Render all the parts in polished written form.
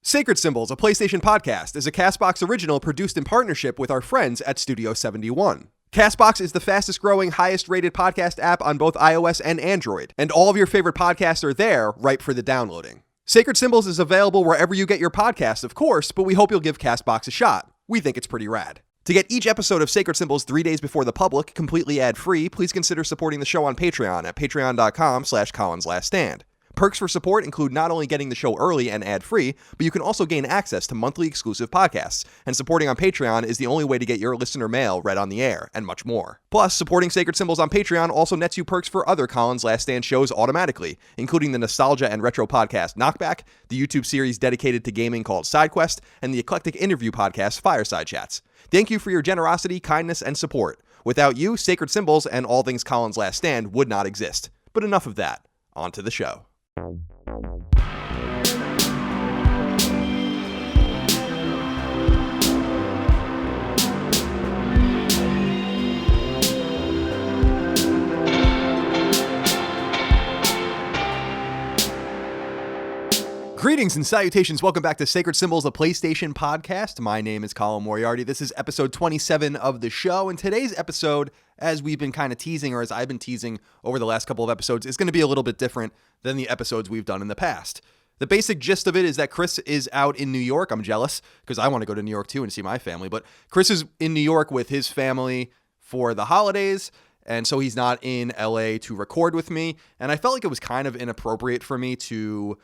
Sacred Symbols, a PlayStation podcast, is a CastBox original produced in partnership with our friends at Studio 71. CastBox is the fastest growing, highest rated podcast app on both iOS and Android, and all of your favorite podcasts are there, ripe for the downloading. Sacred Symbols is available wherever you get your podcasts, of course, but we hope you'll give CastBox a shot. We think it's pretty rad. To get each episode of Sacred Symbols 3 days before the public, completely ad-free, please consider supporting the show on Patreon at patreon.com/ColinsLastStand. Perks for support include not only getting the show early and ad-free, but you can also gain access to monthly exclusive podcasts, and supporting on Patreon is the only way to get your listener mail read on the air, and much more. Plus, supporting Sacred Symbols on Patreon also nets you perks for other Colin's Last Stand shows automatically, including the nostalgia and retro podcast Knockback, the YouTube series dedicated to gaming called SideQuest, and the eclectic interview podcast Fireside Chats. Thank you for your generosity, kindness, and support. Without you, Sacred Symbols and all things Colin's Last Stand would not exist. But enough of that. On to the show. Greetings and salutations. Welcome back to Sacred Symbols, a PlayStation podcast. My name is Colin Moriarty. This is episode 27 of the show, and today's episode, as we've been kind of teasing, or as I've been teasing over the last couple of episodes, is going to be a little bit different than the episodes we've done in the past. The basic gist of it is that Chris is out in New York. I'm jealous because I want to go to New York too and see my family, but Chris is in New York with his family for the holidays, and so he's not in LA to record with me, and I felt like it was kind of inappropriate for me to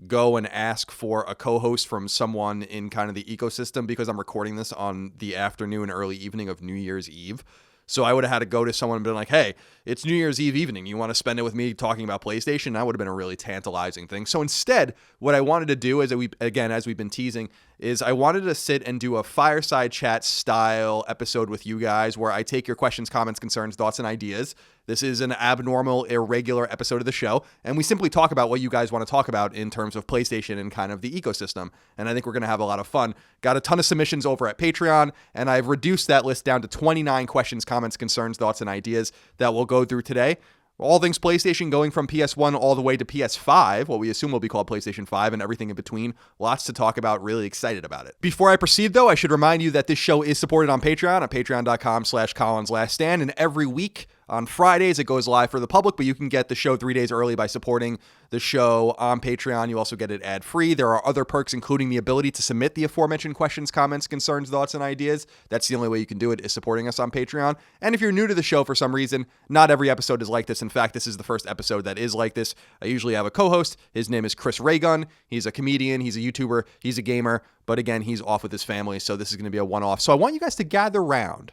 go and ask for a co-host from someone in kind of the ecosystem because I'm recording this on the afternoon, early evening of New Year's Eve. So I would have had to go to someone and been like, hey, it's New Year's Eve evening. You want to spend it with me talking about PlayStation? That would have been a really tantalizing thing. So instead, what I wanted to do, as we've been teasing, is I wanted to sit and do a fireside chat style episode with you guys where I take your questions, comments, concerns, thoughts, and ideas. This is an abnormal, irregular episode of the show, and we simply talk about what you guys want to talk about in terms of PlayStation and kind of the ecosystem, and I think we're going to have a lot of fun. Got a ton of submissions over at Patreon, and I've reduced that list down to 29 questions, comments, concerns, thoughts, and ideas that we'll go through today. All things PlayStation, going from PS1 all the way to PS5, what we assume will be called PlayStation 5, and everything in between. Lots to talk about, really excited about it. Before I proceed, though, I should remind you that this show is supported on Patreon at patreon.com/ColinsLastStand, and every week on Fridays, it goes live for the public, but you can get the show 3 days early by supporting the show on Patreon. You also get it ad-free. There are other perks, including the ability to submit the aforementioned questions, comments, concerns, thoughts, and ideas. That's the only way you can do it, is supporting us on Patreon. And if you're new to the show for some reason, not every episode is like this. In fact, this is the first episode that is like this. I usually have a co-host. His name is Chris Raygun. He's a comedian. He's a YouTuber. He's a gamer. But again, he's off with his family, so this is going to be a one-off. So I want you guys to gather around.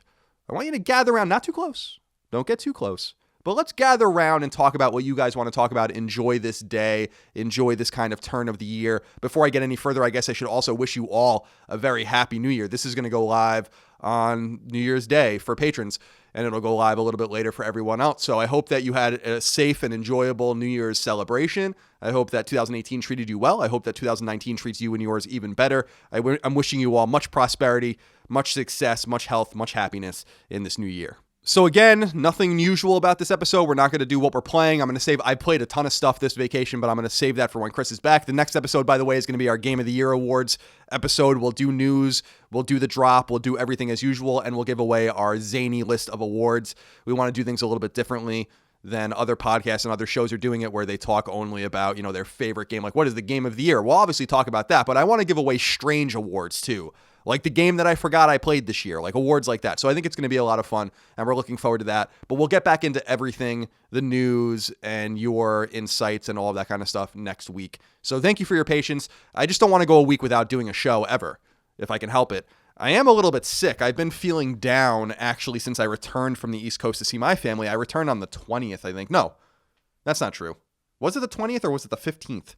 I want you to gather around, not too close. Don't get too close. But let's gather around and talk about what you guys want to talk about. Enjoy this day. Enjoy this kind of turn of the year. Before I get any further, I guess I should also wish you all a very happy New Year. This is going to go live on New Year's Day for patrons, and it'll go live a little bit later for everyone else. So I hope that you had a safe and enjoyable New Year's celebration. I hope that 2018 treated you well. I hope that 2019 treats you and yours even better. I'm wishing you all much prosperity, much success, much health, much happiness in this new year. So again, nothing unusual about this episode. We're not going to do what we're playing. I played a ton of stuff this vacation, but I'm going to save that for when Chris is back. The next episode, by the way, is going to be our Game of the Year Awards episode. We'll do news, we'll do the drop, we'll do everything as usual, and we'll give away our zany list of awards. We want to do things a little bit differently than other podcasts and other shows are doing it, where they talk only about, their favorite game. Like, what is the game of the year? We'll obviously talk about that, but I want to give away strange awards too. Like the game that I forgot I played this year, like awards like that. So I think it's going to be a lot of fun, and we're looking forward to that. But we'll get back into everything, the news and your insights and all of that kind of stuff next week. So thank you for your patience. I just don't want to go a week without doing a show ever, if I can help it. I am a little bit sick. I've been feeling down, actually, since I returned from the East Coast to see my family. I returned on the 20th, I think. No, that's not true. Was it the 20th or was it the 15th?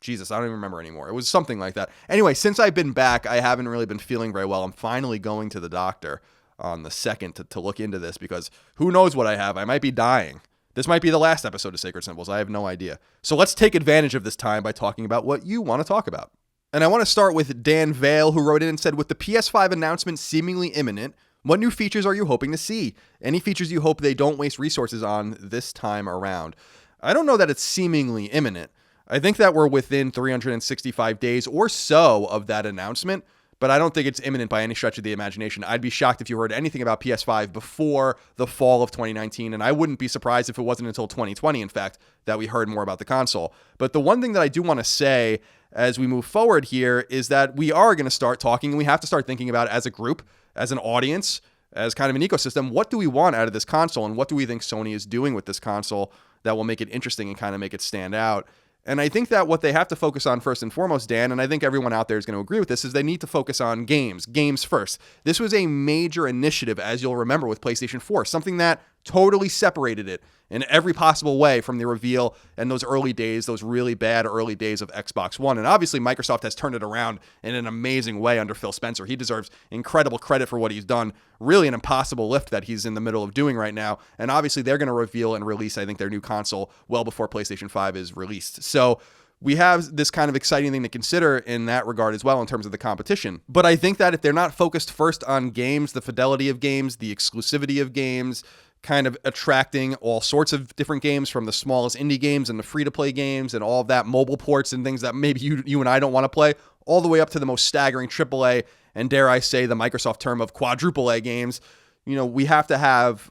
Jesus, I don't even remember anymore. It was something like that. Anyway, since I've been back, I haven't really been feeling very well. I'm finally going to the doctor on the 2nd to look into this, because who knows what I have. I might be dying. This might be the last episode of Sacred Symbols. I have no idea. So let's take advantage of this time by talking about what you want to talk about. And I want to start with Dan Vale, who wrote in and said, with the PS5 announcement seemingly imminent, what new features are you hoping to see? Any features you hope they don't waste resources on this time around? I don't know that it's seemingly imminent. I think that we're within 365 days or so of that announcement, but I don't think it's imminent by any stretch of the imagination. I'd be shocked if you heard anything about PS5 before the fall of 2019, and I wouldn't be surprised if it wasn't until 2020, in fact, that we heard more about the console. But the one thing that I do want to say as we move forward here is that we are going to start talking, and we have to start thinking about, as a group, as an audience, as kind of an ecosystem, what do we want out of this console, and what do we think Sony is doing with this console that will make it interesting and kind of make it stand out? And I think that what they have to focus on first and foremost, Dan, and I think everyone out there is going to agree with this, is they need to focus on games first. This was a major initiative, as you'll remember, with PlayStation 4, something that totally separated it in every possible way from the reveal and those early days, those really bad early days of Xbox One. And obviously, Microsoft has turned it around in an amazing way under Phil Spencer. He deserves incredible credit for what he's done. Really an impossible lift that he's in the middle of doing right now. And obviously, they're going to reveal and release, I think, their new console well before PlayStation 5 is released. So we have this kind of exciting thing to consider in that regard as well in terms of the competition. But I think that if they're not focused first on games, the fidelity of games, the exclusivity of games, kind of attracting all sorts of different games, from the smallest indie games and the free-to-play games and all of that, mobile ports and things that maybe you and I don't want to play, all the way up to the most staggering AAA and, dare I say, the Microsoft term of quadruple A games. We have to have,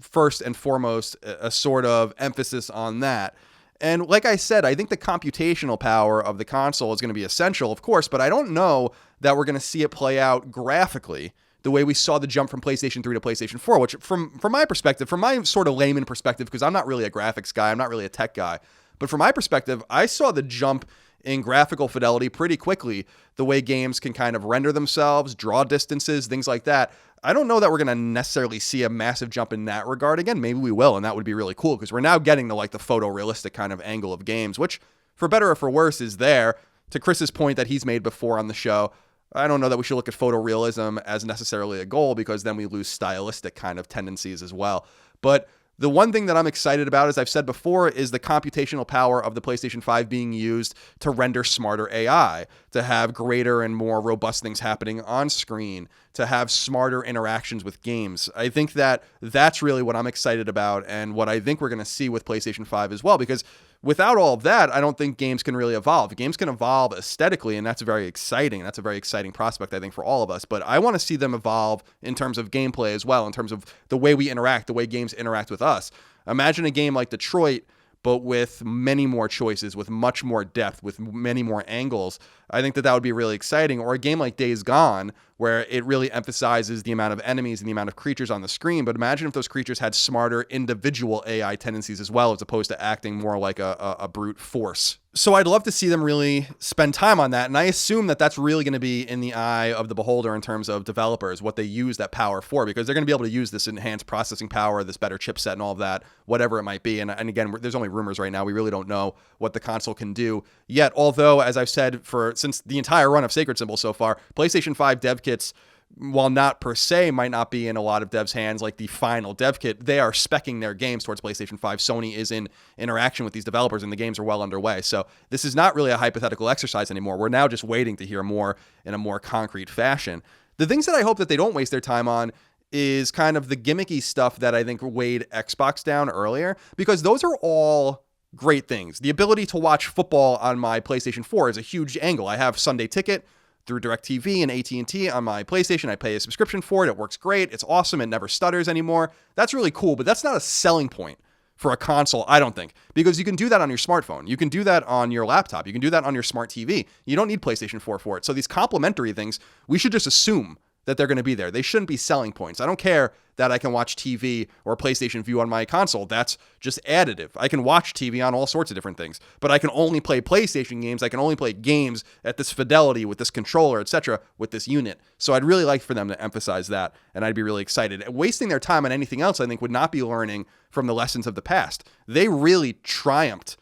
first and foremost, a sort of emphasis on that. And like I said, I think the computational power of the console is going to be essential, of course, but I don't know that we're going to see it play out graphically the way we saw the jump from PlayStation 3 to PlayStation 4, which from my perspective, from my sort of layman perspective, because I'm not really a graphics guy, I'm not really a tech guy, but from my perspective, I saw the jump in graphical fidelity pretty quickly, the way games can kind of render themselves, draw distances, things like that. I don't know that we're going to necessarily see a massive jump in that regard. Again, maybe we will, and that would be really cool, because we're now getting the photorealistic kind of angle of games, which, for better or for worse, is there. To Chris's point that he's made before on the show, I don't know that we should look at photorealism as necessarily a goal, because then we lose stylistic kind of tendencies as well. But the one thing that I'm excited about, as I've said before, is the computational power of the PlayStation 5 being used to render smarter AI, to have greater and more robust things happening on screen, to have smarter interactions with games. I think that that's really what I'm excited about, and what I think we're going to see with PlayStation 5 as well, because without all of that, I don't think games can really evolve. Games can evolve aesthetically, and that's very exciting. That's a very exciting prospect, I think, for all of us. But I want to see them evolve in terms of gameplay as well, in terms of the way we interact, the way games interact with us. Imagine a game like Detroit, but with many more choices, with much more depth, with many more angles. I think that would be really exciting. Or a game like Days Gone, where it really emphasizes the amount of enemies and the amount of creatures on the screen. But imagine if those creatures had smarter individual AI tendencies as well, as opposed to acting more like a brute force. So I'd love to see them really spend time on that. And I assume that that's really going to be in the eye of the beholder in terms of developers, what they use that power for, because they're going to be able to use this enhanced processing power, this better chipset and all of that, whatever it might be. And again, there's only rumors right now. We really don't know what the console can do yet. Although, as I've said since the entire run of Sacred Symbols so far, PlayStation 5 dev kits, while not per se might not be in a lot of devs' hands like the final dev kit, they are speccing their games towards PlayStation 5. Sony is in interaction with these developers, and the games are well underway. So this is not really a hypothetical exercise anymore. We're now just waiting to hear more in a more concrete fashion. The things that I hope that they don't waste their time on is kind of the gimmicky stuff that I think weighed Xbox down earlier, because those are all great things. The ability to watch football on my PlayStation 4 is a huge angle. I have Sunday Ticket through DirecTV and AT&T on my PlayStation. I pay a subscription for it. It works great. It's awesome. It never stutters anymore. That's really cool, but that's not a selling point for a console, I don't think, because you can do that on your smartphone. You can do that on your laptop. You can do that on your smart TV. You don't need PlayStation 4 for it. So these complementary things, we should just assume that they're going to be there. They shouldn't be selling points. I don't care that I can watch TV or PlayStation View on my console. That's just additive. I can watch TV on all sorts of different things, but I can only play PlayStation games. I can only play games at this fidelity with this controller, etc., with this unit. So I'd really like for them to emphasize that, and I'd be really excited. Wasting their time on anything else, I think, would not be learning from the lessons of the past. They really triumphed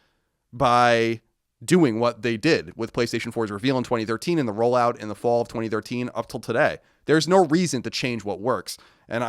by doing what they did with PlayStation 4's reveal in 2013 and the rollout in the fall of 2013 up till today. There's no reason to change what works. And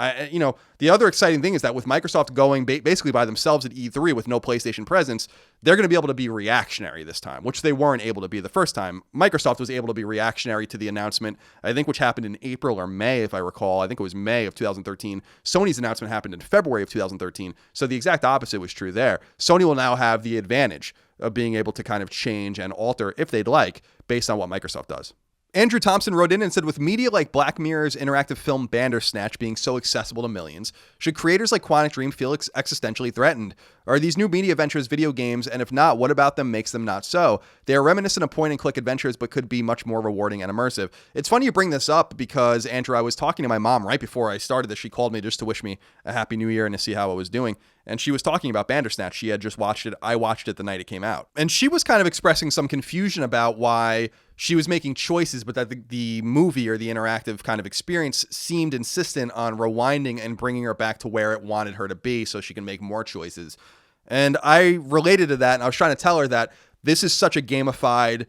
the other exciting thing is that with Microsoft going basically by themselves at E3 with no PlayStation presence, they're going to be able to be reactionary this time, which they weren't able to be the first time. Microsoft was able to be reactionary to the announcement, I think, which happened in April or May, if I recall. I think it was May of 2013. Sony's announcement happened in February of 2013. So the exact opposite was true there. Sony will now have the advantage of being able to kind of change and alter if they'd like based on what Microsoft does. Andrew Thompson wrote in and said, with media like Black Mirror's interactive film Bandersnatch being so accessible to millions, should creators like Quantic Dream feel existentially threatened? Are these new media ventures video games? And if not, what about them makes them not so? They are reminiscent of point-and-click adventures, but could be much more rewarding and immersive. It's funny you bring this up because, Andrew, I was talking to my mom right before I started this. She called me just to wish me a happy new year and to see how I was doing. And she was talking about Bandersnatch. She had just watched it. I watched it the night it came out. And she was kind of expressing some confusion about why she was making choices, but that the movie or the interactive kind of experience seemed insistent on rewinding and bringing her back to where it wanted her to be so she can make more choices. And I related to that, and I was trying to tell her that this is such a gamified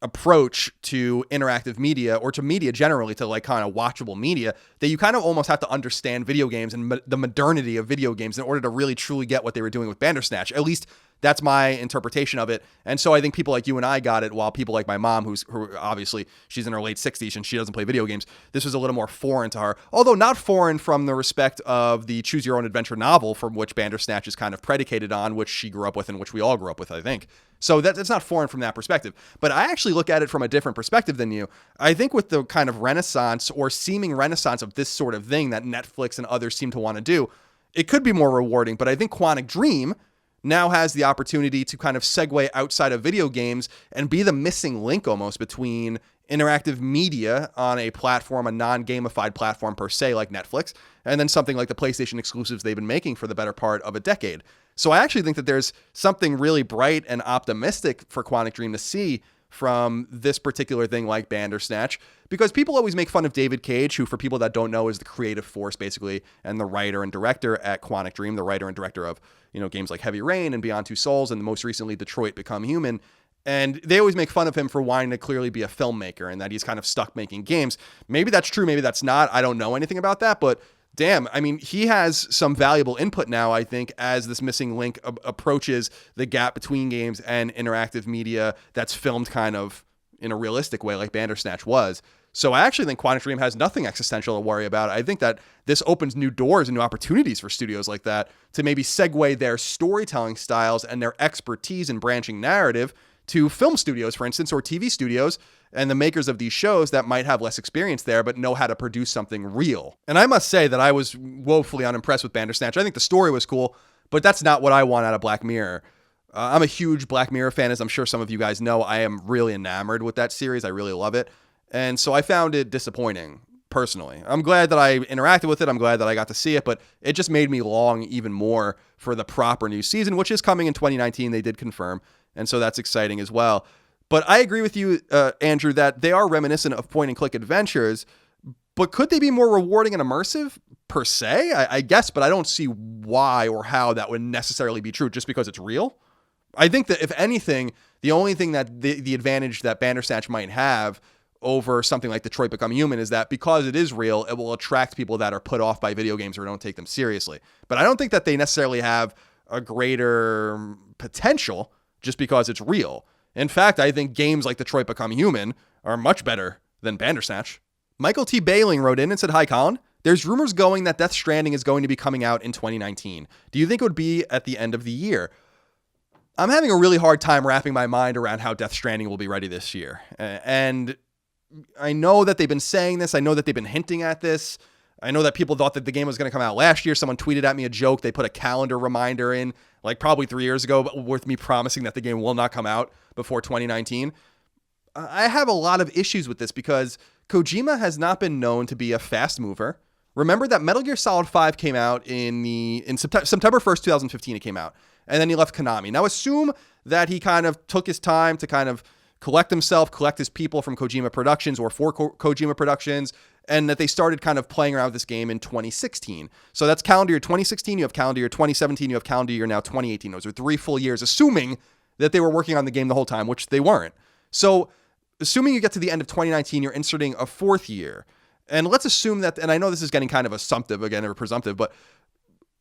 approach to interactive media, or to media generally, to like kind of watchable media, that you kind of almost have to understand video games and the modernity of video games in order to really truly get what they were doing with Bandersnatch. At least that's my interpretation of it. And so I think people like you and I got it, while people like my mom, who obviously she's in her late 60s and she doesn't play video games, this was a little more foreign to her. Although not foreign from the respect of the Choose Your Own Adventure novel from which Bandersnatch is kind of predicated on, which she grew up with and which we all grew up with, I think. So that's not foreign from that perspective. But I actually look at it from a different perspective than you. I think with the kind of renaissance or seeming renaissance of this sort of thing that Netflix and others seem to want to do, it could be more rewarding. But I think Quantic Dream now has the opportunity to kind of segue outside of video games and be the missing link almost between interactive media on a platform, a non-gamified platform per se, like Netflix, and then something like the PlayStation exclusives they've been making for the better part of a decade. So I actually think that there's something really bright and optimistic for Quantic Dream to see from this particular thing like Bandersnatch, because people always make fun of David Cage, who, for people that don't know, is the creative force basically and the writer and director at Quantic Dream, the writer and director of, you know, games like Heavy Rain and Beyond Two Souls, and most recently Detroit Become Human. And they always make fun of him for wanting to clearly be a filmmaker and that he's kind of stuck making games. Maybe that's true, maybe that's not. I don't know anything about that, but damn, I mean, he has some valuable input now, I think, as this missing link approaches the gap between games and interactive media that's filmed kind of in a realistic way like Bandersnatch was. So I actually think Quantic Dream has nothing existential to worry about. I think that this opens new doors and new opportunities for studios like that to maybe segue their storytelling styles and their expertise in branching narrative to film studios, for instance, or TV studios, and the makers of these shows that might have less experience there but know how to produce something real. And I must say that I was woefully unimpressed with Bandersnatch. I think the story was cool, but that's not what I want out of Black Mirror. I'm a huge Black Mirror fan, as I'm sure some of you guys know. I am really enamored with that series. I really love it. And so I found it disappointing, personally. I'm glad that I interacted with it. I'm glad that I got to see it, but it just made me long even more for the proper new season, which is coming in 2019. They did confirm. And so that's exciting as well. But I agree with you, Andrew, that they are reminiscent of point-and-click adventures, but could they be more rewarding and immersive per se? I guess, but I don't see why or how that would necessarily be true just because it's real. I think that if anything, the only thing that the advantage that Bandersnatch might have over something like Detroit Become Human is that because it is real, it will attract people that are put off by video games or don't take them seriously. But I don't think that they necessarily have a greater potential just because it's real. In fact, I think games like Detroit Become Human are much better than Bandersnatch. Michael T. Bailing wrote in and said, "Hi, Colin. There's rumors going that Death Stranding is going to be coming out in 2019. Do you think it would be at the end of the year?" I'm having a really hard time wrapping my mind around how Death Stranding will be ready this year. And I know that they've been saying this. I know that they've been hinting at this. I know that people thought that the game was going to come out last year. Someone tweeted at me a joke. They put a calendar reminder in, like probably 3 years ago, but with me promising that the game will not come out before 2019. I have a lot of issues with this because Kojima has not been known to be a fast mover. Remember that Metal Gear Solid 5 came out in September 1st, 2015 it came out. And then he left Konami. Now assume that he kind of took his time to kind of collect himself, collect his people from Kojima Productions or for Kojima Productions, and that they started kind of playing around with this game in 2016. So that's calendar year 2016, you have calendar year 2017, you have calendar year now 2018. Those are 3 full years, assuming that they were working on the game the whole time, which they weren't. So assuming you get to the end of 2019, you're inserting a 4th year. And let's assume that, and I know this is getting kind of assumptive again, or presumptive, but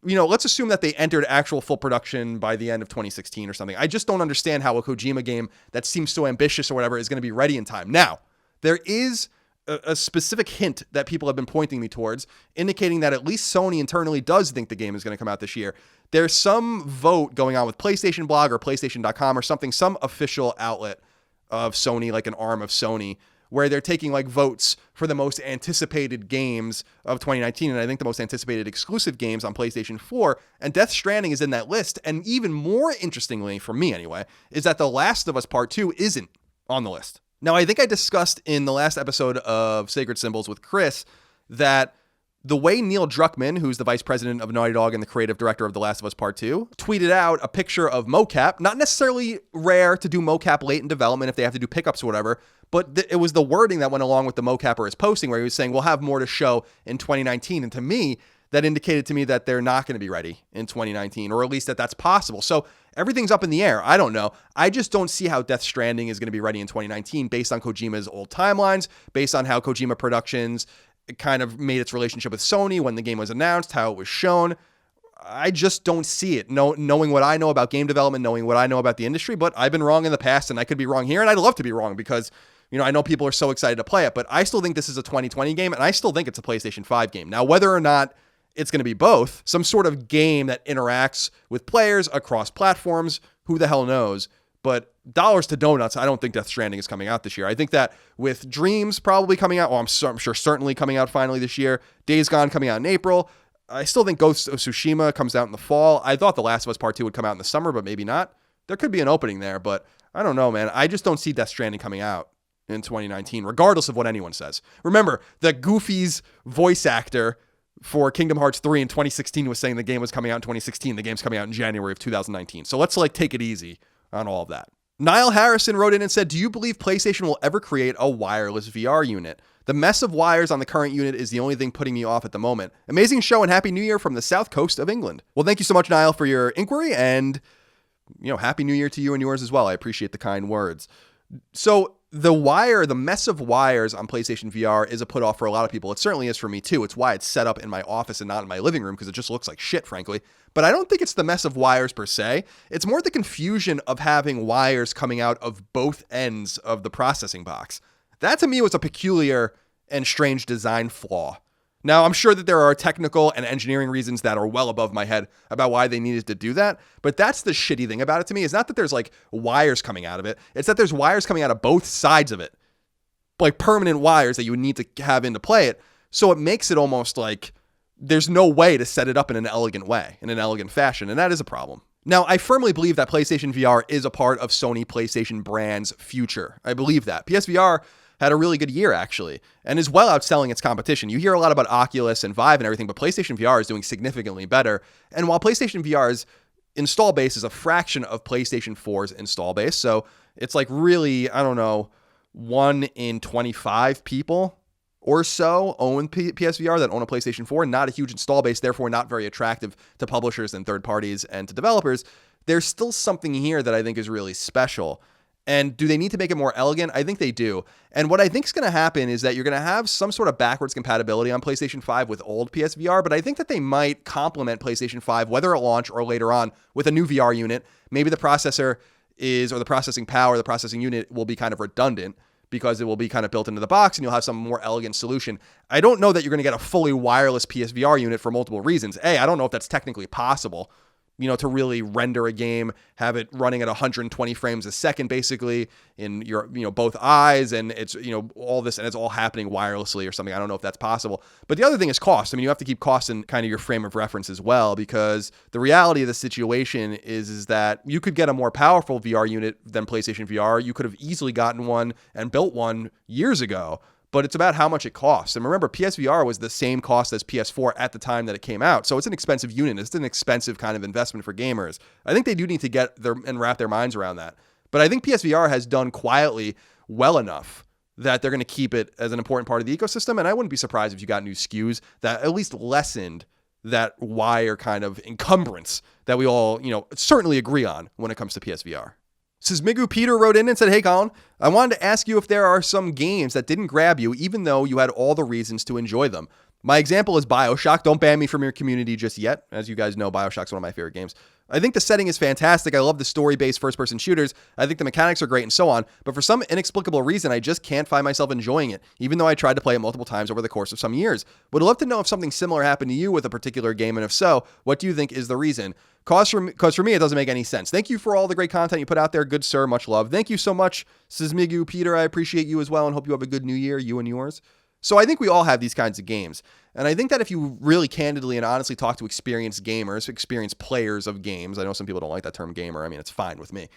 you know, let's assume that they entered actual full production by the end of 2016 or something. I just don't understand how a Kojima game that seems so ambitious or whatever is going to be ready in time. Now, there is a specific hint that people have been pointing me towards, indicating that at least Sony internally does think the game is going to come out this year. there's some vote going on with PlayStation Blog or PlayStation.com or something, some official outlet of Sony, like an arm of Sony, where they're taking like votes for the most anticipated games of 2019. And I think the most anticipated exclusive games on PlayStation 4, and Death Stranding is in that list. And even more interestingly, for me anyway, is that The Last of Us Part 2 isn't on the list. Now, I think I discussed in the last episode of Sacred Symbols with Chris that the way Neil Druckmann, who's the vice president of Naughty Dog and the creative director of The Last of Us Part 2, tweeted out a picture of mocap, not necessarily rare to do mocap late in development if they have to do pickups or whatever, but it was the wording that went along with the mocap or his posting where he was saying, we'll have more to show in 2019. And to me, that indicated to me that they're not going to be ready in 2019, or at least that that's possible. So everything's up in the air. I don't know. I just don't see how Death Stranding is going to be ready in 2019 based on Kojima's old timelines, based on how Kojima Productions kind of made its relationship with Sony when the game was announced, how it was shown. I just don't see it. Knowing what I know about game development, knowing what I know about the industry, but I've been wrong in the past and I could be wrong here, and I'd love to be wrong because, I know people are so excited to play it, but I still think this is a 2020 game, and I still think it's a PlayStation 5 game. Now, whether or not it's going to be both, some sort of game that interacts with players across platforms, who the hell knows? But dollars to donuts, I don't think Death Stranding is coming out this year. I think that with Dreams probably coming out, I'm sure certainly coming out finally this year, Days Gone coming out in April, I still think Ghost of Tsushima comes out in the fall. I thought The Last of Us Part 2 would come out in the summer, but maybe not. There could be an opening there, but I don't know, man. I just don't see Death Stranding coming out in 2019, regardless of what anyone says. Remember, the Goofy's voice actor for Kingdom Hearts 3 in 2016 was saying the game was coming out in 2016. The game's coming out in January of 2019. So let's take it easy on all of that. Niall Harrison wrote in and said, do you believe PlayStation will ever create a wireless VR unit? The mess of wires on the current unit is the only thing putting me off at the moment. Amazing show and Happy New Year from the south coast of England. Well, thank you so much, Niall, for your inquiry, and Happy New Year to you and yours as well. I appreciate the kind words. So the mess of wires on PlayStation VR is a put off for a lot of people. It certainly is for me too. It's why it's set up in my office and not in my living room, because it just looks like shit, frankly. But I don't think it's the mess of wires per se. It's more the confusion of having wires coming out of both ends of the processing box. That to me was a peculiar and strange design flaw. Now, I'm sure that there are technical and engineering reasons that are well above my head about why they needed to do that. But that's the shitty thing about it to me, is not that there's wires coming out of it. It's that there's wires coming out of both sides of it. Permanent wires that you would need to have in to play it. So it makes it almost like there's no way to set it up in an elegant way, in an elegant fashion. And that is a problem. Now, I firmly believe that PlayStation VR is a part of Sony PlayStation brand's future. I believe that. PSVR had a really good year, actually, and is well outselling its competition. You hear a lot about Oculus and Vive and everything, but PlayStation VR is doing significantly better. And while PlayStation VR's install base is a fraction of PlayStation 4's install base, so it's really, 1 in 25 people or so own PSVR that own a PlayStation 4, not a huge install base, therefore not very attractive to publishers and third parties and to developers. There's still something here that I think is really special. And do they need to make it more elegant? I think they do. And what I think is going to happen is that you're going to have some sort of backwards compatibility on PlayStation 5 with old PSVR, but I think that they might complement PlayStation 5, whether at launch or later on, with a new VR unit. Maybe the processor or the processing power, the processing unit will be kind of redundant because it will be kind of built into the box and you'll have some more elegant solution. I don't know that you're going to get a fully wireless PSVR unit for multiple reasons. I don't know if that's technically possible. To really render a game, have it running at 120 frames a second, basically in your, both eyes, and it's, all this, and it's all happening wirelessly or something. I don't know if that's possible. But the other thing is cost. You have to keep costs in kind of your frame of reference as well, because the reality of the situation is that you could get a more powerful VR unit than PlayStation VR. You could have easily gotten one and built one years ago. But it's about how much it costs. And remember, PSVR was the same cost as PS4 at the time that it came out. So it's an expensive unit. It's an expensive kind of investment for gamers. I think they do need to get and wrap their minds around that. But I think PSVR has done quietly well enough that they're going to keep it as an important part of the ecosystem. And I wouldn't be surprised if you got new SKUs that at least lessened that wire kind of encumbrance that we all, certainly agree on when it comes to PSVR. Says Migu Peter wrote in and said, hey, Colin, I wanted to ask you if there are some games that didn't grab you, even though you had all the reasons to enjoy them. My example is BioShock. Don't ban me from your community just yet. As you guys know, BioShock's one of my favorite games. I think the setting is fantastic. I love the story-based first-person shooters. I think the mechanics are great and so on. But for some inexplicable reason, I just can't find myself enjoying it, even though I tried to play it multiple times over the course of some years. Would love to know if something similar happened to you with a particular game, and if so, what do you think is the reason? Because for me, it doesn't make any sense. Thank you for all the great content you put out there. Good sir, much love. Thank you so much, Sismigu Peter. I appreciate you as well and hope you have a good new year, you and yours. So I think we all have these kinds of games. And I think that if you really candidly and honestly talk to experienced gamers, experienced players of games, I know some people don't like that term gamer. I mean, it's fine with me.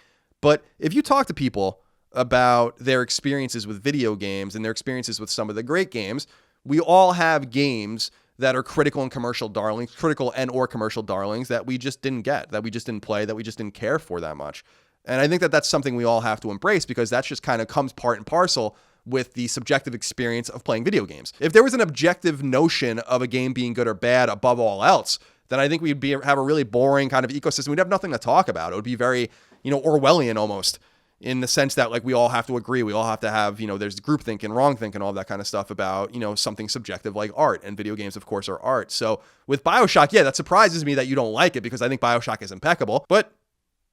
But if you talk to people about their experiences with video games and their experiences with some of the great games, we all have games that are critical and commercial darlings, critical and or commercial darlings that we just didn't get, that we just didn't play, that we just didn't care for that much. And I think that that's something we all have to embrace because that's just kind of comes part and parcel with the subjective experience of playing video games. If there was an objective notion of a game being good or bad above all else, then I think we'd have a really boring kind of ecosystem. We'd have nothing to talk about. It would be very, Orwellian almost, in the sense that like we all have to agree. We all have to have, there's groupthink and wrongthink and all that kind of stuff about, something subjective like art. And video games, of course, are art. So with BioShock, yeah, that surprises me that you don't like it because I think BioShock is impeccable. But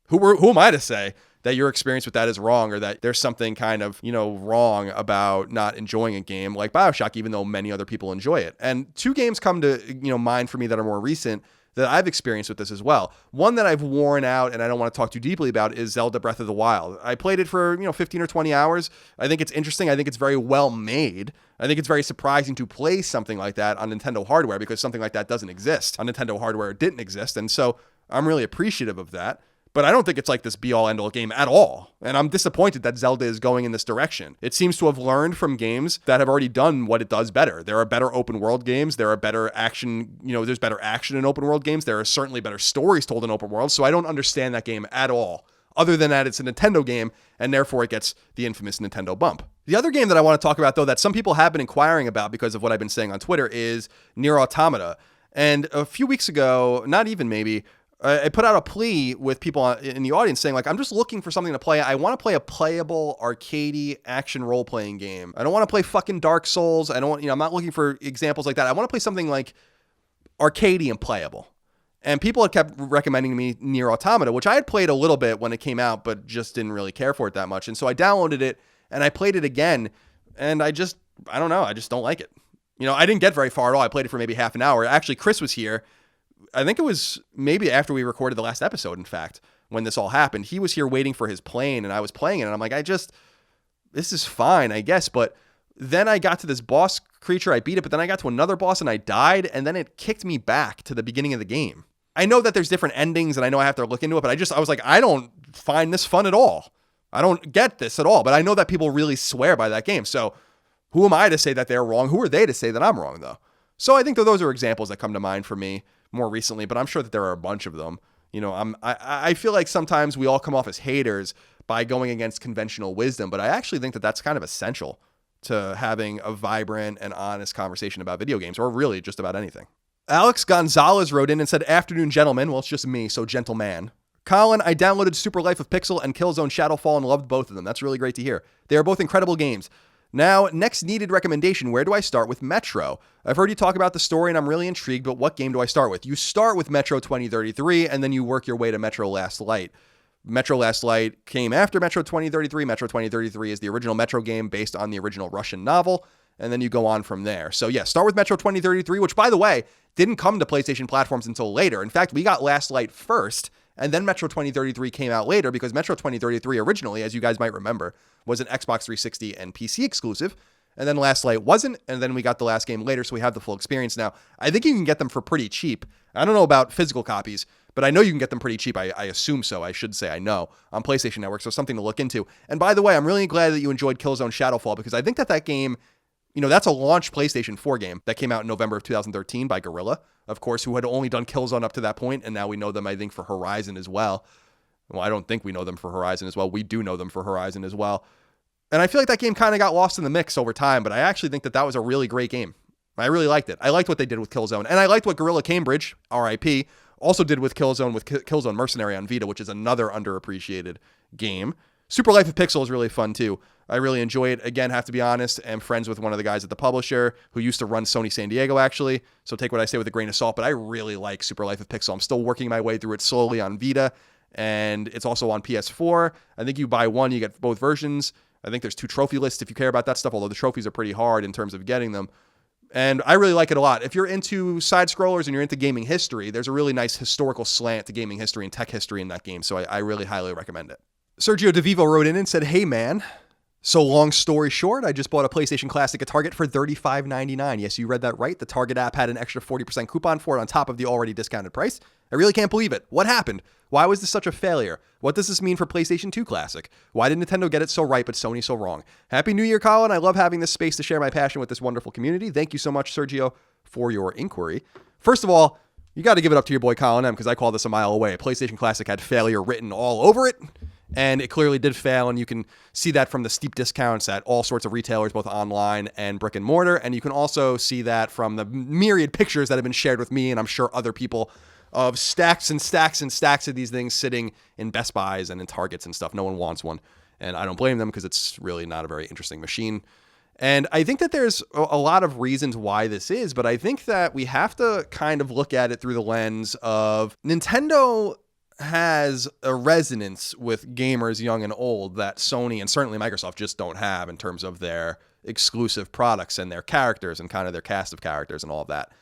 who am I to say that your experience with that is wrong or that there's something kind of, wrong about not enjoying a game like BioShock, even though many other people enjoy it. And two games come to, mind for me that are more recent that I've experienced with this as well. One that I've worn out and I don't want to talk too deeply about is Zelda Breath of the Wild. I played it for, 15 or 20 hours. I think it's interesting. I think it's very well made. I think it's very surprising to play something like that on Nintendo hardware because something like that doesn't exist. On Nintendo hardware, it didn't exist. And so I'm really appreciative of that. But I don't think it's like this be-all, end-all game at all. And I'm disappointed that Zelda is going in this direction. It seems to have learned from games that have already done what it does better. There are better open-world games. There are better action, there's better action in open-world games. There are certainly better stories told in open world. So I don't understand that game at all, other than that it's a Nintendo game, and therefore it gets the infamous Nintendo bump. The other game that I want to talk about, though, that some people have been inquiring about because of what I've been saying on Twitter is Nier Automata. And a few weeks ago, not even maybe, I put out a plea with people in the audience saying, like, I'm just looking for something to play. I want to play a playable, arcadey action role-playing game. I don't want to play fucking Dark Souls. I don't want, I'm not looking for examples like that. I want to play something like arcadey and playable. And people had kept recommending me Nier Automata, which I had played a little bit when it came out, but just didn't really care for it that much. And so I downloaded it and I played it again. And I don't know. I just don't like it. I didn't get very far at all. I played it for maybe half an hour. Actually, Chris was here. I think it was maybe after we recorded the last episode, in fact, when this all happened. He was here waiting for his plane and I was playing it. And I'm like, this is fine, I guess. But then I got to this boss creature. I beat it, but then I got to another boss and I died. And then it kicked me back to the beginning of the game. I know that there's different endings and I know I have to look into it, but I was like, I don't find this fun at all. I don't get this at all. But I know that people really swear by that game. So who am I to say that they're wrong? Who are they to say that I'm wrong, though? So I think that those are examples that come to mind for me more recently, but I'm sure that there are a bunch of them. I feel like sometimes we all come off as haters by going against conventional wisdom, but I actually think that that's kind of essential to having a vibrant and honest conversation about video games, or really just about anything. Alex Gonzalez wrote in and said, "Afternoon, gentlemen." Well, it's just me, so gentleman. Colin, I downloaded Super Life of Pixel and Killzone Shadowfall and loved both of them. That's really great to hear. They are both incredible games. Now, next needed recommendation, where do I start with Metro? I've heard you talk about the story and I'm really intrigued, but what game do I start with? You start with Metro 2033 and then you work your way to Metro Last Light. Metro Last Light came after Metro 2033. Metro 2033 is the original Metro game based on the original Russian novel, and then you go on from there. So yeah, start with Metro 2033, which, by the way, didn't come to PlayStation platforms until later. In fact, we got Last Light first, and then Metro 2033 came out later because Metro 2033 originally, as you guys might remember, was an Xbox 360 and PC exclusive. And then Last Light wasn't, and then we got the last game later, so we have the full experience now. I think you can get them for pretty cheap. I don't know about physical copies, but I know you can get them pretty cheap. I assume so. I should say I know on PlayStation Network, so something to look into. And by the way, I'm really glad that you enjoyed Killzone Shadowfall because I think that game, that's a launch PlayStation 4 game that came out in November of 2013 by Guerrilla, of course, who had only done Killzone up to that point, and now we know them, I think, for Horizon as well. Well, I don't think we know them for Horizon as well. We do know them for Horizon as well. And I feel like that game kind of got lost in the mix over time, but I actually think that was a really great game. I really liked it. I liked what they did with Killzone, and I liked what Guerrilla Cambridge, RIP, also did with Killzone Mercenary on Vita, which is another underappreciated game. Super Life of Pixel is really fun too. I really enjoy it. Again, have to be honest, I'm friends with one of the guys at the publisher who used to run Sony San Diego, actually. So take what I say with a grain of salt, but I really like Super Life of Pixel. I'm still working my way through it slowly on Vita, and it's also on PS4. I think you buy one, you get both versions. I think there's 2 trophy lists if you care about that stuff, although the trophies are pretty hard in terms of getting them. And I really like it a lot. If you're into side-scrollers and you're into gaming history, there's a really nice historical slant to gaming history and tech history in that game, so I really highly recommend it. Sergio DeVivo wrote in and said, "Hey man, so long story short, I just bought a PlayStation Classic at Target for $35.99. Yes, you read that right. The Target app had an extra 40% coupon for it on top of the already discounted price. I really can't believe it. What happened? Why was this such a failure? What does this mean for PlayStation 2 Classic? Why did Nintendo get it so right but Sony so wrong? Happy New Year, Colin. I love having this space to share my passion with this wonderful community. Thank you so much, Sergio, for your inquiry." First of all, you got to give it up to your boy Colin M, because I called this a mile away. PlayStation Classic had failure written all over it, and it clearly did fail, and you can see that from the steep discounts at all sorts of retailers, both online and brick and mortar, and you can also see that from the myriad pictures that have been shared with me, and I'm sure other people, of stacks and stacks and stacks of these things sitting in Best Buys and in Targets and stuff. No one wants one, and I don't blame them, because it's really not a very interesting machine. And I think that there's a lot of reasons why this is, but I think that we have to kind of look at it through the lens of Nintendo has a resonance with gamers young and old that Sony and certainly Microsoft just don't have in terms of their exclusive products and their characters and kind of their cast of characters and all of that.